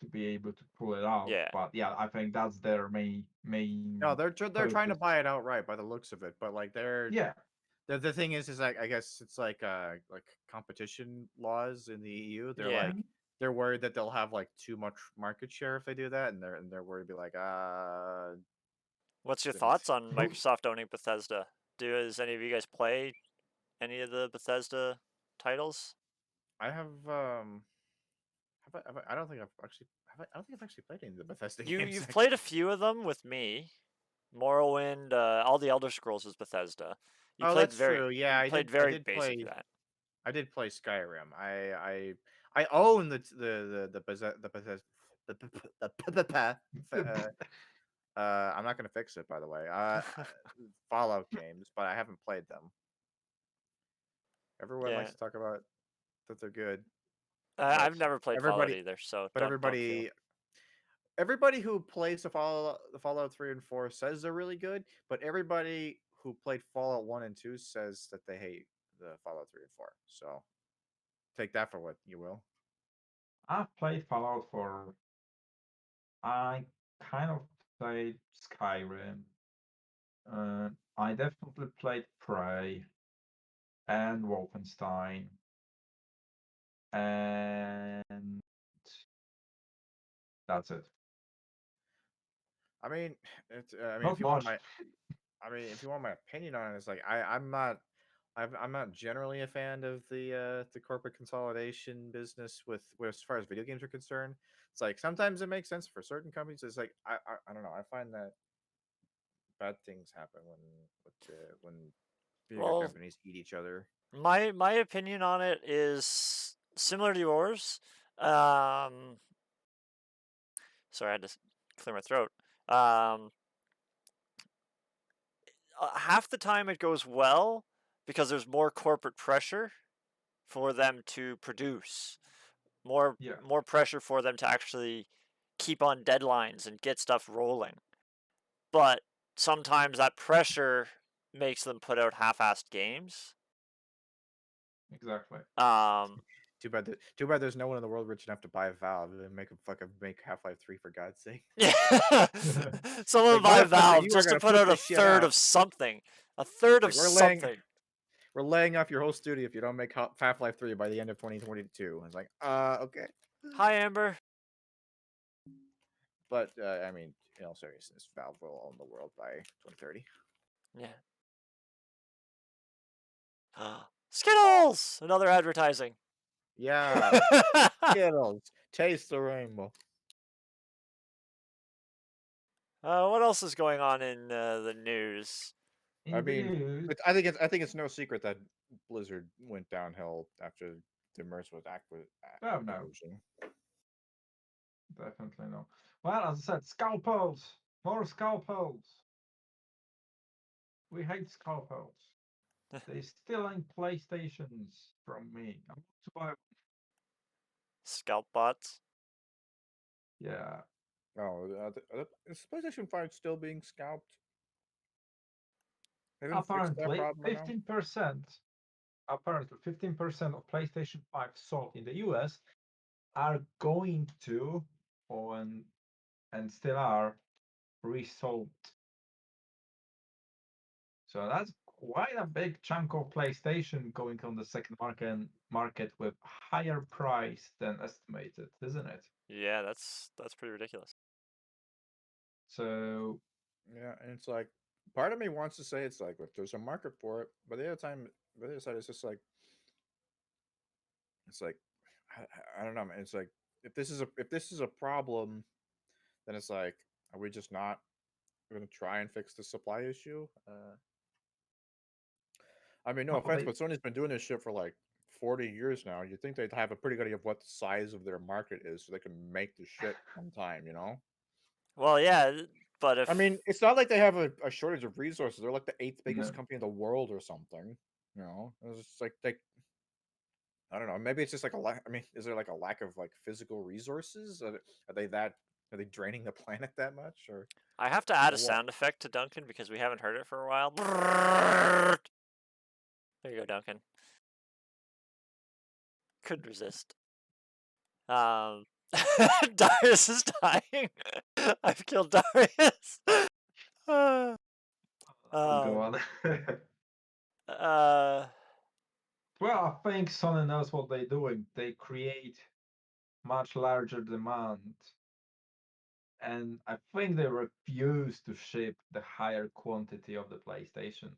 Speaker 3: to be able to pull it out.
Speaker 1: Yeah.
Speaker 3: But yeah, I think that's their main
Speaker 2: No, they're trying to
Speaker 3: focus.
Speaker 2: buy it outright by the looks of it, but like
Speaker 3: Yeah,
Speaker 2: the thing is like I guess it's like competition laws in the EU.
Speaker 1: Yeah.
Speaker 2: They're worried that they'll have like too much market share if they do that, and they're worried to be like
Speaker 1: What's your
Speaker 2: damn it.
Speaker 1: thoughts on Microsoft owning Bethesda? Does any of you guys play any of the Bethesda titles?
Speaker 2: I have I don't think I've actually I don't think I've actually played any of the Bethesda games.
Speaker 1: You've played a few of them with me. Morrowind, all the Elder Scrolls is Bethesda.
Speaker 2: Oh, that's true. Yeah,
Speaker 1: You played
Speaker 2: I
Speaker 1: very
Speaker 2: did
Speaker 1: basic
Speaker 2: play
Speaker 1: that.
Speaker 2: I did play Skyrim. I own the Bethesda I'm not gonna fix it by the way. Fallout games, but I haven't played them. Everyone
Speaker 1: Yeah.
Speaker 2: likes to talk about that they're good.
Speaker 1: I've never played Fallout
Speaker 2: Everybody,
Speaker 1: either, so
Speaker 2: but
Speaker 1: don't feel.
Speaker 2: everybody who plays the Fallout 3 and 4 says they're really good, but everybody who played Fallout 1 and 2 says that they hate the Fallout 3 and 4. So take that for what you will.
Speaker 3: I've played Fallout 4. I kind of played Skyrim. I definitely played Prey and Wolfenstein, and that's it.
Speaker 2: I mean, it's
Speaker 3: Not
Speaker 2: if you want
Speaker 3: much.
Speaker 2: if you want my opinion on it, it's like I'm not generally a fan of the corporate consolidation business with as far as video games are concerned. It's like sometimes it makes sense for certain companies. It's like I don't know. I find that bad things happen when video game
Speaker 1: Well,
Speaker 2: companies eat each other.
Speaker 1: my opinion on it is similar to yours. Sorry, I had to clear my throat. Half the time it goes well because there's more corporate pressure for them to produce,
Speaker 3: Yeah,
Speaker 1: more pressure for them to actually keep on deadlines and get stuff rolling. But sometimes that pressure makes them put out half-assed games.
Speaker 3: exactly.
Speaker 2: Too bad there's no one in the world rich enough to buy Valve and make them fucking make Half-Life 3 for God's sake.
Speaker 1: Yeah, someone
Speaker 2: Like
Speaker 1: buy
Speaker 2: motherfucker,
Speaker 1: Valve
Speaker 2: you are
Speaker 1: just to
Speaker 2: gonna
Speaker 1: put
Speaker 2: put
Speaker 1: out a
Speaker 2: this shit
Speaker 1: third
Speaker 2: out.
Speaker 1: of something, a third of
Speaker 2: Like
Speaker 1: something.
Speaker 2: we're laying off your whole studio if you don't make Half-Life 3 by the end of 2022. It's like, okay.
Speaker 1: Hi, Amber.
Speaker 2: But I mean, in all seriousness, Valve will own the world by 2030.
Speaker 1: Yeah. Skittles! Another advertising.
Speaker 2: Yeah, Skittles, taste the rainbow.
Speaker 1: What else is going on in the news?
Speaker 2: I mean,
Speaker 3: Indeed.
Speaker 2: I think it's no secret that Blizzard went downhill after the merge with
Speaker 3: Oh no,
Speaker 2: Activision.
Speaker 3: definitely no. Well, as I said, scalpels, more scalpels. We hate scalpels. They stealing PlayStations from me. I want to buy.
Speaker 1: Scalp bots.
Speaker 3: Yeah,
Speaker 2: Oh, is PlayStation 5 still being scalped? They haven't fixed that
Speaker 3: apparently
Speaker 2: problem right now.
Speaker 3: 15%. Apparently, 15% of PlayStation 5 sold in the US are going to, and still are, resold. So that's quite a big chunk of PlayStation going on the second market with higher price than estimated, isn't it?
Speaker 1: Yeah, that's pretty ridiculous.
Speaker 3: So
Speaker 2: Yeah, and it's like part of me wants to say it's like if there's a market for it, but the other time, the other side is just like it's like I don't know, man. It's like if this is a problem, then it's like are we just not going to try and fix the supply issue? I mean, no
Speaker 3: well,
Speaker 2: offense, but Sony's been doing this shit for like 40 years now. You'd think they'd have a pretty good idea of what the size of their market is so they can make the shit on time, you know?
Speaker 1: Well, yeah, but if
Speaker 2: I mean, it's not like they have a shortage of resources. They're like the eighth biggest
Speaker 3: no.
Speaker 2: company in the world or something. You know, it's just like they. I don't know. Maybe it's just like a lack. I mean, is there like a lack of like physical resources? Are they that? Are they draining the planet that much,
Speaker 1: I have to add a
Speaker 2: or what?
Speaker 1: sound effect to Duncan because we haven't heard it for a while. There you go, Duncan. Couldn't resist. Darius is dying. I've killed Darius.
Speaker 3: Go
Speaker 1: um,
Speaker 3: on.
Speaker 1: uh,
Speaker 3: Well, I think Sony knows what they're doing. They create much larger demand, and I think they refuse to ship the higher quantity of the PlayStation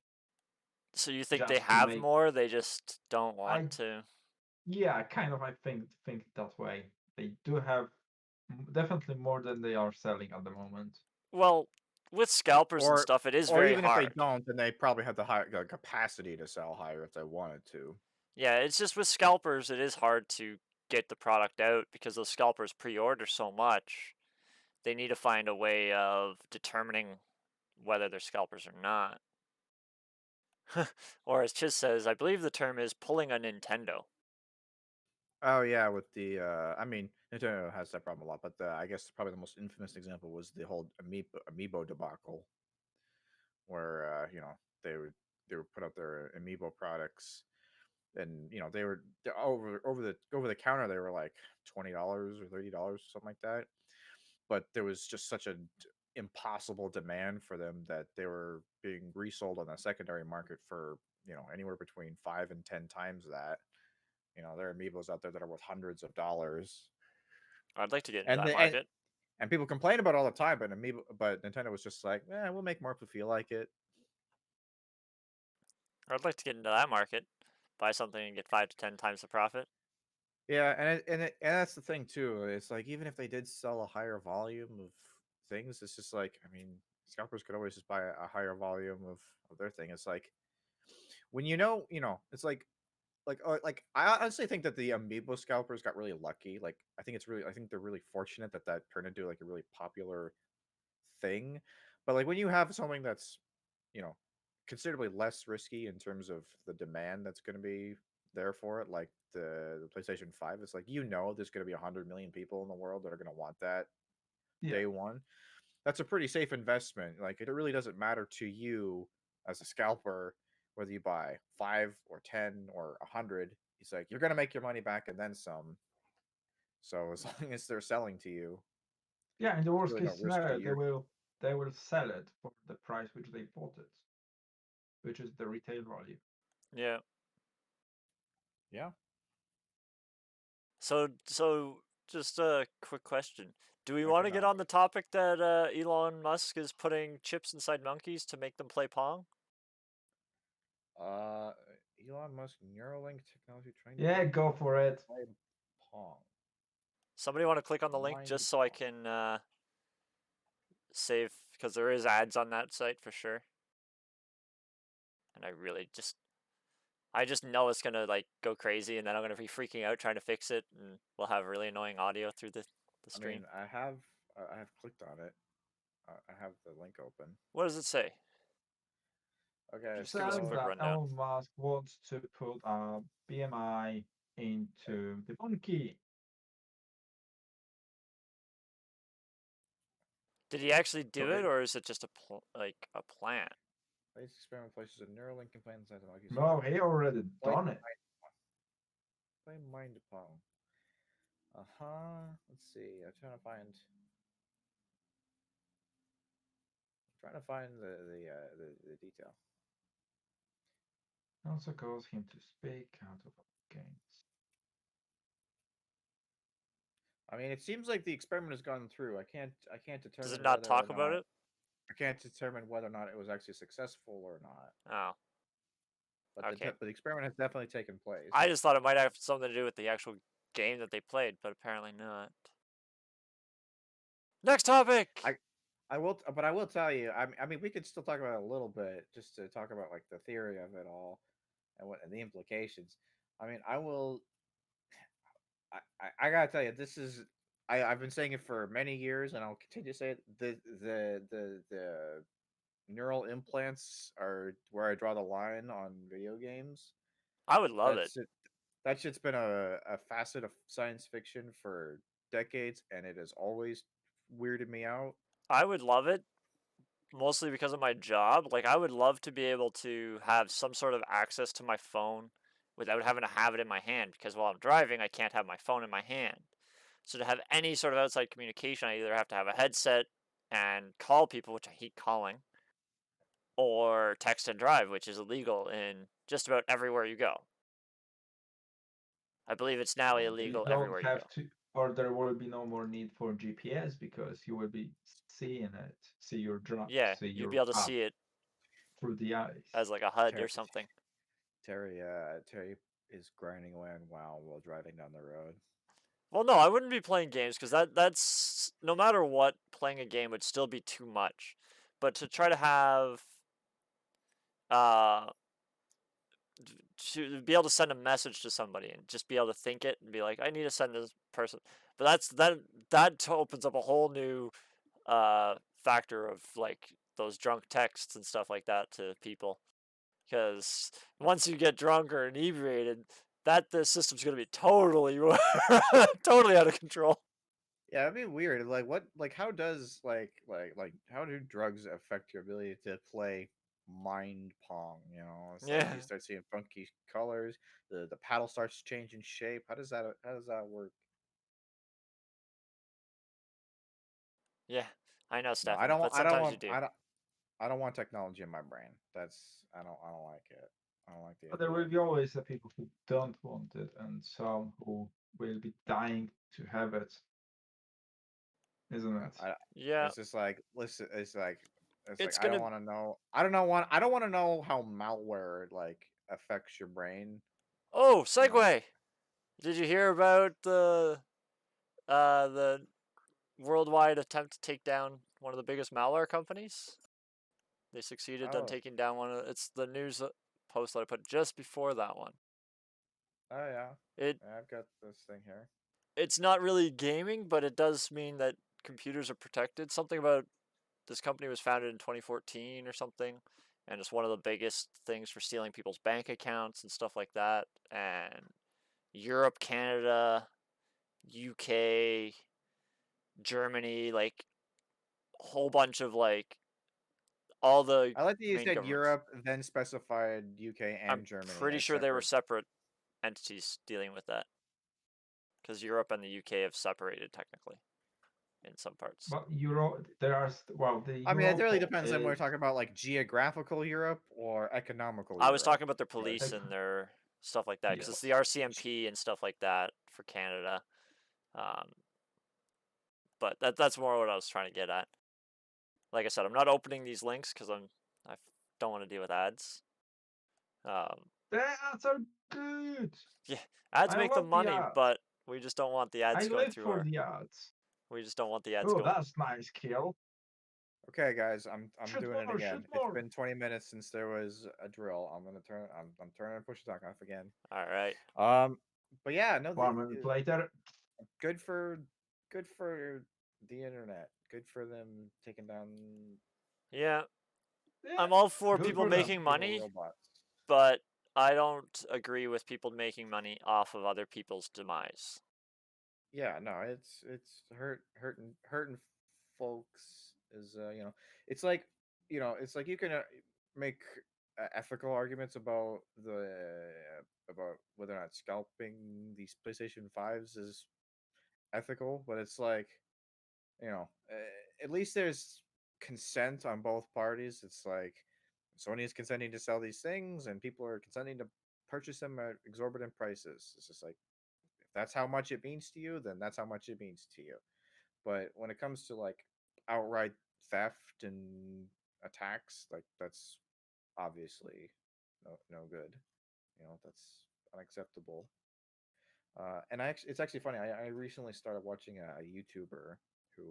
Speaker 1: so you think they
Speaker 3: just to
Speaker 1: have
Speaker 3: make.
Speaker 1: more? They just don't want
Speaker 3: I
Speaker 1: to.
Speaker 3: Yeah, kind of. I think that way. They do have definitely more than they are selling at the moment.
Speaker 1: Well, with scalpers and
Speaker 2: or
Speaker 1: stuff, it is
Speaker 2: or
Speaker 1: very
Speaker 2: even if they
Speaker 1: hard.
Speaker 2: don't, then they probably have the higher capacity to sell higher if they wanted to.
Speaker 1: Yeah, it's just with scalpers, it is hard to get the product out because those scalpers pre-order so much. They need to find a way of determining whether they're scalpers or not. Or as Chiz says, I believe the term is pulling a Nintendo.
Speaker 2: Oh yeah, with the I mean, Nintendo has that problem a lot, but I guess probably the most infamous example was the whole amiibo debacle, where they would put out their amiibo products, and they're over the counter they were like $20 or $30 something like that, but there was just such a impossible demand for them that they were being resold on the secondary market for anywhere between 5 and 10 times that. There are amiibos out there that are worth hundreds of dollars,
Speaker 1: I'd like to get into
Speaker 2: and
Speaker 1: that
Speaker 2: the,
Speaker 1: market.
Speaker 2: and people complain about it all the time. But Nintendo was just like, we'll make more if we feel like it.
Speaker 1: I'd like to get into that market. Buy something and get 5 to 10 times the profit.
Speaker 2: Yeah, and that's the thing too. It's like even if they did sell a higher volume of things, it's just like I mean, scalpers could always just buy a higher volume of their thing. It's like when it's like I honestly think that the amiibo scalpers got really lucky. Like I think they're really fortunate that that turned into like a really popular thing. But like when you have something that's you know considerably less risky in terms of the demand that's going to be there for it, like the PlayStation 5, it's like there's going to be 100 million people in the world that are going to want that
Speaker 3: Yeah,
Speaker 2: day one. That's a pretty safe investment. Like it really doesn't matter to you as a scalper whether you buy 5 or 10 or 100. It's like you're going to make your money back and then some. So as long as they're selling to you,
Speaker 3: yeah. In the
Speaker 2: there's
Speaker 3: worst
Speaker 2: really no
Speaker 3: case
Speaker 2: risk to
Speaker 3: scenario,
Speaker 2: you.
Speaker 3: they will sell it for the price which they bought it, which is the retail value.
Speaker 1: Yeah.
Speaker 2: Yeah.
Speaker 1: So just a quick question. Do we want to get on the
Speaker 2: Economics.
Speaker 1: topic that Elon Musk is putting chips inside monkeys to make them play Pong?
Speaker 2: Uh, Elon Musk Neuralink technology trying to
Speaker 3: Yeah,
Speaker 2: make
Speaker 3: go for it.
Speaker 2: play Pong.
Speaker 1: Somebody want to click on the link
Speaker 2: Mind
Speaker 1: just so I
Speaker 2: Pong.
Speaker 1: can save because there is ads on that site for sure. And I just know it's gonna like go crazy, and then I'm gonna be freaking out trying to fix it, and we'll have really annoying audio through the
Speaker 2: I
Speaker 1: stream.
Speaker 2: mean, I have clicked on it. I have the link open.
Speaker 1: What does it say?
Speaker 2: Okay,
Speaker 3: It
Speaker 1: Just give us a
Speaker 3: says
Speaker 1: quick
Speaker 2: so
Speaker 3: that
Speaker 1: rundown.
Speaker 3: Elon Musk wants to put a BMI into the monkey.
Speaker 1: Did he actually do
Speaker 3: So
Speaker 1: it,
Speaker 3: it,
Speaker 1: or is it just like a plant?
Speaker 2: this experiment places a Neuralink implant inside the monkey's
Speaker 3: no, he already
Speaker 2: Play
Speaker 3: done it.
Speaker 2: Play mind pong. Let's see. I'm trying to find the detail.
Speaker 3: Also cause him to speak out of games.
Speaker 2: I mean, it seems like the experiment has gone through. I can't
Speaker 1: Does
Speaker 2: determine
Speaker 1: it not
Speaker 2: whether or
Speaker 1: talk about
Speaker 2: not
Speaker 1: it?
Speaker 2: I can't determine whether or not it was actually successful or not.
Speaker 1: Oh,
Speaker 2: But
Speaker 1: okay.
Speaker 2: the experiment has definitely taken place.
Speaker 1: I just thought it might have something to do with the actual game that they played, but apparently not. Next topic.
Speaker 2: But I will tell you. I mean, we could still talk about it a little bit, just to talk about like the theory of it all, and the implications. I mean, I will. I gotta tell you, this is. I've been saying it for many years, and I'll continue to say it. The neural implants are where I draw the line on video games.
Speaker 1: I would love it.
Speaker 2: That's it. That shit's been a facet of science fiction for decades, and it has always weirded me out.
Speaker 1: I would love it, mostly because of my job. Like, I would love to be able to have some sort of access to my phone without having to have it in my hand, because while I'm driving, I can't have my phone in my hand. So to have any sort of outside communication, I either have to have a headset and call people, which I hate calling, or text and drive, which is illegal in just about everywhere you go. I believe it's now
Speaker 3: You
Speaker 1: illegal
Speaker 3: don't
Speaker 1: everywhere you
Speaker 3: have
Speaker 1: go.
Speaker 3: to, or there will be no more need for GPS because you will be seeing it, see your drive,
Speaker 1: Yeah,
Speaker 3: see
Speaker 1: you'd be
Speaker 3: your
Speaker 1: able to
Speaker 3: path
Speaker 1: see it
Speaker 3: through the eyes.
Speaker 1: as like a HUD or
Speaker 2: Terry,
Speaker 1: something.
Speaker 2: Terry is grinding away on WoW while driving down the road.
Speaker 1: Well, no, I wouldn't be playing games because that's no matter what, playing a game would still be too much. But to try to have uh to be able to send a message to somebody and just be able to think it and be like, I need to send this person. But that opens up a whole new factor of like those drunk texts and stuff like that to people. Because once you get drunk or inebriated, that the system's gonna be totally totally out of control.
Speaker 2: Yeah, it'd be weird. Like what? Like how does how do drugs affect your ability to play mind pong? You know, it's like
Speaker 1: Yeah,
Speaker 2: you start seeing funky colors. The paddle starts changing shape. How does that work?
Speaker 1: yeah, I know,
Speaker 2: No,
Speaker 1: Stefan, but sometimes you do.
Speaker 2: I don't want technology in my brain. I don't like it. I don't like the
Speaker 3: But there
Speaker 2: idea.
Speaker 3: will be always the people who don't want it, and some who will be dying to have it, isn't
Speaker 2: No,
Speaker 3: it?
Speaker 1: Yeah.
Speaker 2: it's just like listen. It's like
Speaker 1: It's gonna.
Speaker 2: I don't know. I don't want to know how malware like affects your brain.
Speaker 1: Oh,
Speaker 2: You know,
Speaker 1: segue. Did you hear about the worldwide attempt to take down one of the biggest malware companies? They succeeded on
Speaker 2: oh
Speaker 1: taking down one of. It's the news post that I put just before that one.
Speaker 2: oh yeah,
Speaker 1: It
Speaker 2: yeah, I've got this thing here.
Speaker 1: it's not really gaming, but it does mean that computers are protected. Something about this company was founded in 2014 or something, and it's one of the biggest things for stealing people's bank accounts and stuff like that. And Europe, Canada, UK, Germany, like a whole bunch of like all the
Speaker 2: I like that you
Speaker 1: main
Speaker 2: said
Speaker 1: governments.
Speaker 2: Europe, then specified UK
Speaker 1: I'm
Speaker 2: and Germany
Speaker 1: pretty
Speaker 2: as
Speaker 1: sure they were
Speaker 2: separate.
Speaker 1: separate entities dealing with that because Europe and the UK have separated technically in some parts.
Speaker 3: But Europe, there are well, the
Speaker 2: I mean, it really
Speaker 3: Europol
Speaker 2: depends on whether we're
Speaker 3: is
Speaker 2: talking about like geographical Europe or economical
Speaker 1: I was
Speaker 2: Europe.
Speaker 1: talking about their
Speaker 2: Like,
Speaker 1: police and their stuff like that because it's the
Speaker 3: yes.
Speaker 1: RCMP and stuff like that for Canada. Um, but that's more what I was trying to get at. Like I said, I'm not opening these links because I don't want to deal with ads. Um,
Speaker 3: The ads are good.
Speaker 1: yeah, ads
Speaker 3: I
Speaker 1: make the
Speaker 3: love the
Speaker 1: money,
Speaker 3: ads.
Speaker 1: but we just don't want the
Speaker 3: I
Speaker 1: ads going
Speaker 3: live
Speaker 1: through
Speaker 3: for
Speaker 1: our.
Speaker 3: the ads.
Speaker 1: We just don't want the ads
Speaker 3: Oh,
Speaker 1: going.
Speaker 3: that's nice kill.
Speaker 2: Okay, guys, I'm
Speaker 3: Shoot
Speaker 2: doing it
Speaker 3: more, shoot
Speaker 2: again. It's
Speaker 3: more.
Speaker 2: been 20 minutes since there was a drill. I'm turning push the talk off again.
Speaker 1: All right.
Speaker 2: But yeah, no,
Speaker 3: 1 minute later.
Speaker 2: good for good for the internet. Good for them taking down
Speaker 1: Yeah,
Speaker 3: Yeah,
Speaker 1: I'm all for
Speaker 3: good
Speaker 1: people
Speaker 3: for them.
Speaker 1: making
Speaker 2: evil
Speaker 1: money,
Speaker 2: robots.
Speaker 1: but I don't agree with people making money off of other people's demise.
Speaker 2: Yeah, no, it's hurting folks is it's like it's like you can make ethical arguments about the about whether or not scalping these PlayStation 5s is ethical, but it's like at least there's consent on both parties. It's like Sony is consenting to sell these things and people are consenting to purchase them at exorbitant prices. It's just like if that's how much it means to you, then that's how much it means to you. But when it comes to like outright theft and attacks, like that's obviously no good. That's unacceptable. And it's actually funny. I recently started watching a YouTuber who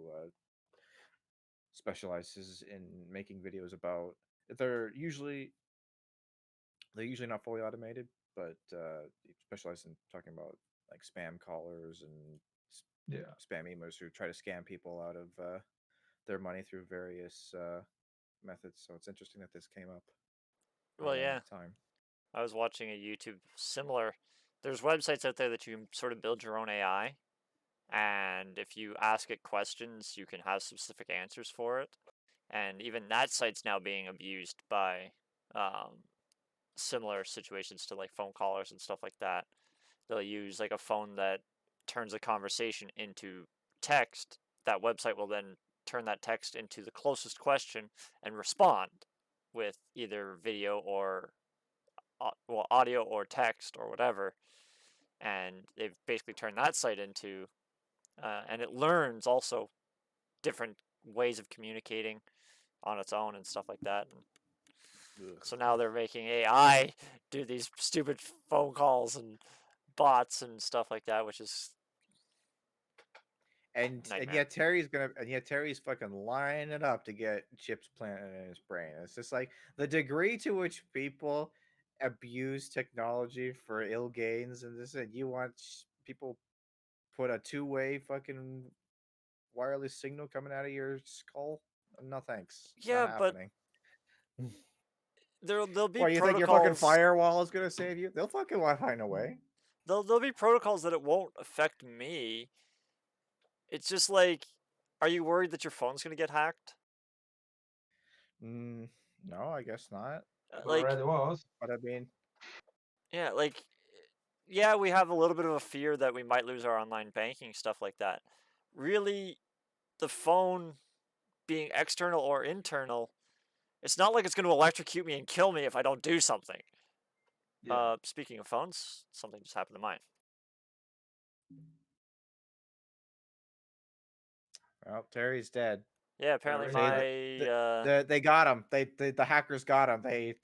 Speaker 2: specializes in making videos about. They're usually they're usually not fully automated, but he specializes in talking about like spam callers and
Speaker 3: Yeah.
Speaker 2: spam emails who try to scam people out of their money through various methods. So it's interesting that this came up
Speaker 1: Well,
Speaker 2: around
Speaker 1: yeah,
Speaker 2: the time.
Speaker 1: I was watching a YouTube similar. There's websites out there that you can sort of build your own AI, and if you ask it questions, you can have specific answers for it. And even that site's now being abused by um, similar situations to like phone callers and stuff like that. They'll use like a phone that turns a conversation into text. That website will then turn that text into the closest question and respond with either video or well, audio or text or whatever. And they've basically turned that site into, and it learns also different ways of communicating on its own and stuff like that. And
Speaker 2: Ugh.
Speaker 1: so now they're making AI do these stupid phone calls and bots and stuff like that, which is
Speaker 2: And
Speaker 1: nightmare.
Speaker 2: yet Terry's fucking lining it up to get chips planted in his brain. It's just like the degree to which people abuse technology for ill gains, and this is you want people put a two-way fucking wireless signal coming out of your skull? No thanks, not
Speaker 1: Yeah, but
Speaker 2: happening.
Speaker 1: there'll be
Speaker 2: Why you think your fucking
Speaker 1: protocols.
Speaker 2: firewall is gonna save you? They'll fucking find a way.
Speaker 1: There'll be protocols that it won't affect me. It's just like, are you worried that your phone's gonna get hacked?
Speaker 2: Mm, no, I guess not.
Speaker 3: It
Speaker 1: Like,
Speaker 3: already was.
Speaker 2: But I mean,
Speaker 1: yeah, like, yeah, we have a little bit of a fear that we might lose our online banking stuff like that. Really, the phone being external or internal, it's not like it's going to electrocute me and kill me if I don't do something.
Speaker 3: Yeah.
Speaker 1: Speaking of phones, something just happened to mine.
Speaker 2: well, Terry's dead.
Speaker 1: Yeah, apparently
Speaker 3: Very
Speaker 2: See,
Speaker 3: dead.
Speaker 2: they got him. The hackers got him. They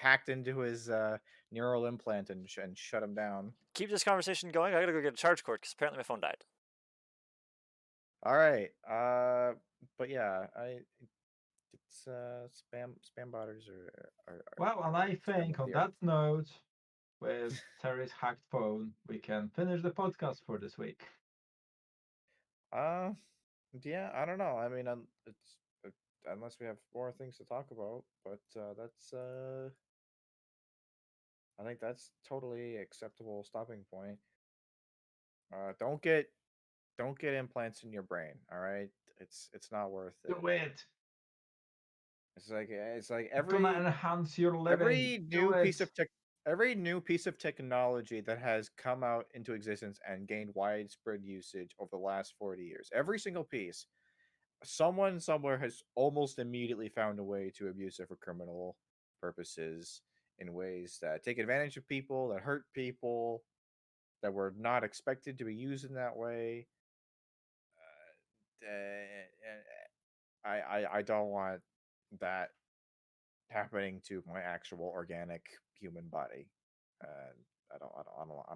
Speaker 2: hacked into his neural implant and shut him down.
Speaker 1: keep this conversation going. I gotta go get a charge cord because apparently my phone died.
Speaker 2: All right. But yeah, it's spam botters
Speaker 3: Well, and I
Speaker 2: it's a time of
Speaker 3: think on
Speaker 2: fear.
Speaker 3: that note, with Terry's hacked phone, we can finish the podcast for this week.
Speaker 2: Uh, yeah, I don't know. I mean, it's unless we have more things to talk about, but that's I think that's totally acceptable stopping point. Don't get implants in your brain. All right, it's not worth it.
Speaker 3: Do it.
Speaker 2: It's like
Speaker 3: Gonna enhance your living.
Speaker 2: every
Speaker 3: Do
Speaker 2: new
Speaker 3: it.
Speaker 2: piece of tech every new piece of technology that has come out into existence and gained widespread usage over the last 40 years. Every single piece, someone somewhere has almost immediately found a way to abuse it for criminal purposes in ways that take advantage of people, that hurt people, that were not expected to be used in that way. I don't want that happening to my actual organic human body. I don't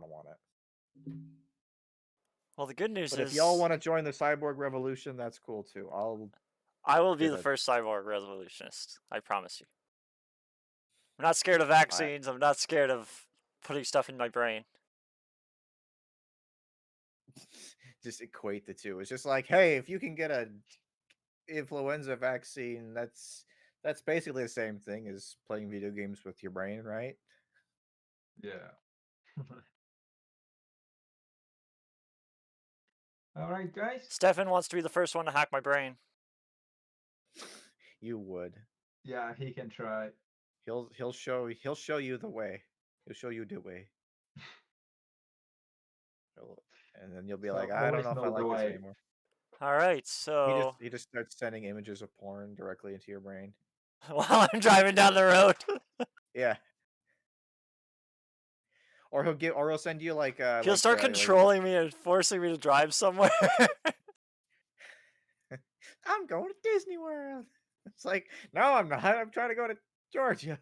Speaker 2: want it.
Speaker 1: Well, the good news
Speaker 2: But if y'all
Speaker 1: is
Speaker 2: want to join the cyborg revolution, that's cool too.
Speaker 1: I will be
Speaker 2: Get
Speaker 1: the
Speaker 2: a-
Speaker 1: first cyborg revolutionist. I promise you. I'm not scared of
Speaker 2: I-
Speaker 1: vaccines. I'm not scared of putting stuff in my brain.
Speaker 2: just equate the two. It's just like, hey, if you can get a influenza vaccine, that's basically the same thing as playing video games with your brain, right?
Speaker 3: Yeah. All right, guys.
Speaker 1: Stefan wants to be the first one to hack my brain.
Speaker 2: You would.
Speaker 3: Yeah, he can try.
Speaker 2: He'll show you the way. He'll show you the way. And then you'll be
Speaker 3: So
Speaker 2: like, I don't
Speaker 3: always
Speaker 2: know if I
Speaker 3: know the
Speaker 2: like this
Speaker 3: way.
Speaker 2: anymore.
Speaker 1: All right, so
Speaker 2: He just starts sending images of porn directly into your brain.
Speaker 1: while I'm driving down the road,
Speaker 2: Yeah. Or he'll send you like
Speaker 1: he'll start controlling me and forcing me to drive somewhere.
Speaker 2: I'm going to Disney World. It's like, no, I'm not. I'm trying to go to Georgia.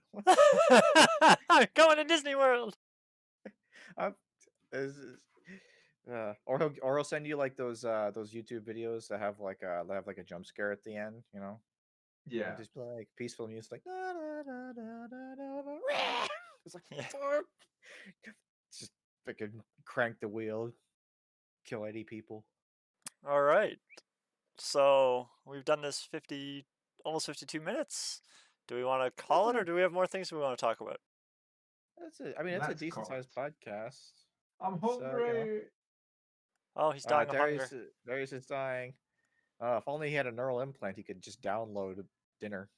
Speaker 1: I'm going to Disney World.
Speaker 2: I'm- this is- or he'll send you like those YouTube videos that have like a jump scare at the end, you know?
Speaker 3: Yeah.
Speaker 2: And just be like peaceful music, like da, da, da, da, da, da, da. It's like
Speaker 1: Yeah.
Speaker 2: fuck. Just freaking crank the wheel, kill 80 people.
Speaker 1: All right, so we've done this almost 52 minutes. Do we want to call it, or do we have more things we want to talk about?
Speaker 2: That's it. I mean, it's a
Speaker 3: Let's
Speaker 2: decent
Speaker 3: call
Speaker 2: sized
Speaker 3: it.
Speaker 2: podcast.
Speaker 3: I'm
Speaker 2: So, you know.
Speaker 3: hungry.
Speaker 1: Oh, he's dying of hunger.
Speaker 2: Darius is dying. If only he had a neural implant, he could just download dinner.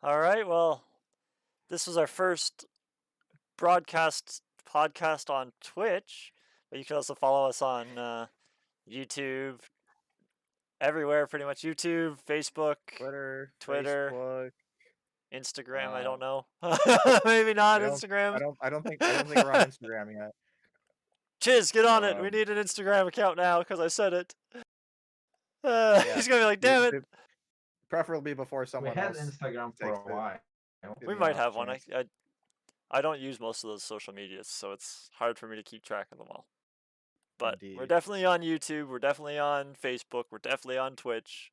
Speaker 1: All right, well, this was our first podcast on Twitch, but you can also follow us on YouTube, everywhere pretty much. YouTube, Facebook,
Speaker 2: Twitter,
Speaker 1: Twitter,
Speaker 2: Facebook.
Speaker 1: Instagram. I don't know. Maybe not Instagram.
Speaker 2: I don't think we're on Instagram yet.
Speaker 1: Chiz, get on it. We need an Instagram account now because I said it.
Speaker 2: Yeah.
Speaker 1: He's gonna be like, damn it.
Speaker 2: Preferably before
Speaker 3: We
Speaker 2: someone
Speaker 3: had
Speaker 2: else.
Speaker 3: Instagram for
Speaker 2: takes
Speaker 3: a while.
Speaker 1: We might have one. I don't use most of those social medias, so it's hard for me to keep track of them all. But we're
Speaker 2: Indeed.
Speaker 1: definitely on YouTube. We're definitely on Facebook. We're definitely on Twitch.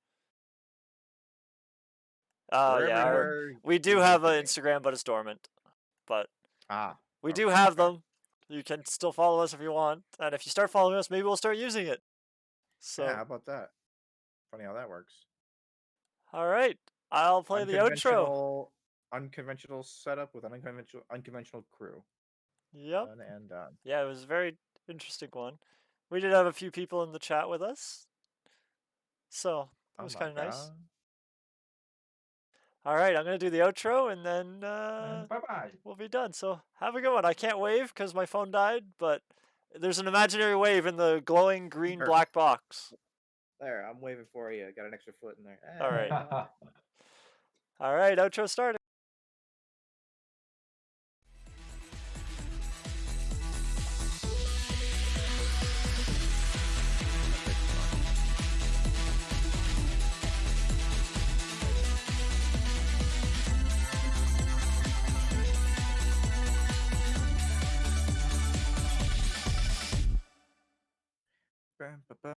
Speaker 2: We're
Speaker 1: Yeah,
Speaker 2: everywhere
Speaker 1: we do
Speaker 2: you
Speaker 1: have
Speaker 2: need
Speaker 1: an
Speaker 2: to be.
Speaker 1: Instagram, but it's dormant. But we do
Speaker 2: okay,
Speaker 1: have
Speaker 2: okay.
Speaker 1: them. You can still follow us if you want, and if you start following us, maybe we'll start using it. So,
Speaker 2: Yeah, how about that? Funny how that works.
Speaker 1: all right, I'll play the outro.
Speaker 2: Unconventional setup with an unconventional crew.
Speaker 1: Yep.
Speaker 2: Done and done.
Speaker 1: Yeah, it was a very interesting one. We did have a few people in the chat with us, so it was kind of nice. All right, I'm gonna do the outro, and then
Speaker 3: bye-bye.
Speaker 1: we'll be done. So have a good one. I can't wave because my phone died, but there's an imaginary wave in the glowing green black box.
Speaker 2: There, I'm waving for you. Got an extra foot in there.
Speaker 1: All right. All right, outro started.
Speaker 2: Bam, ba, ba.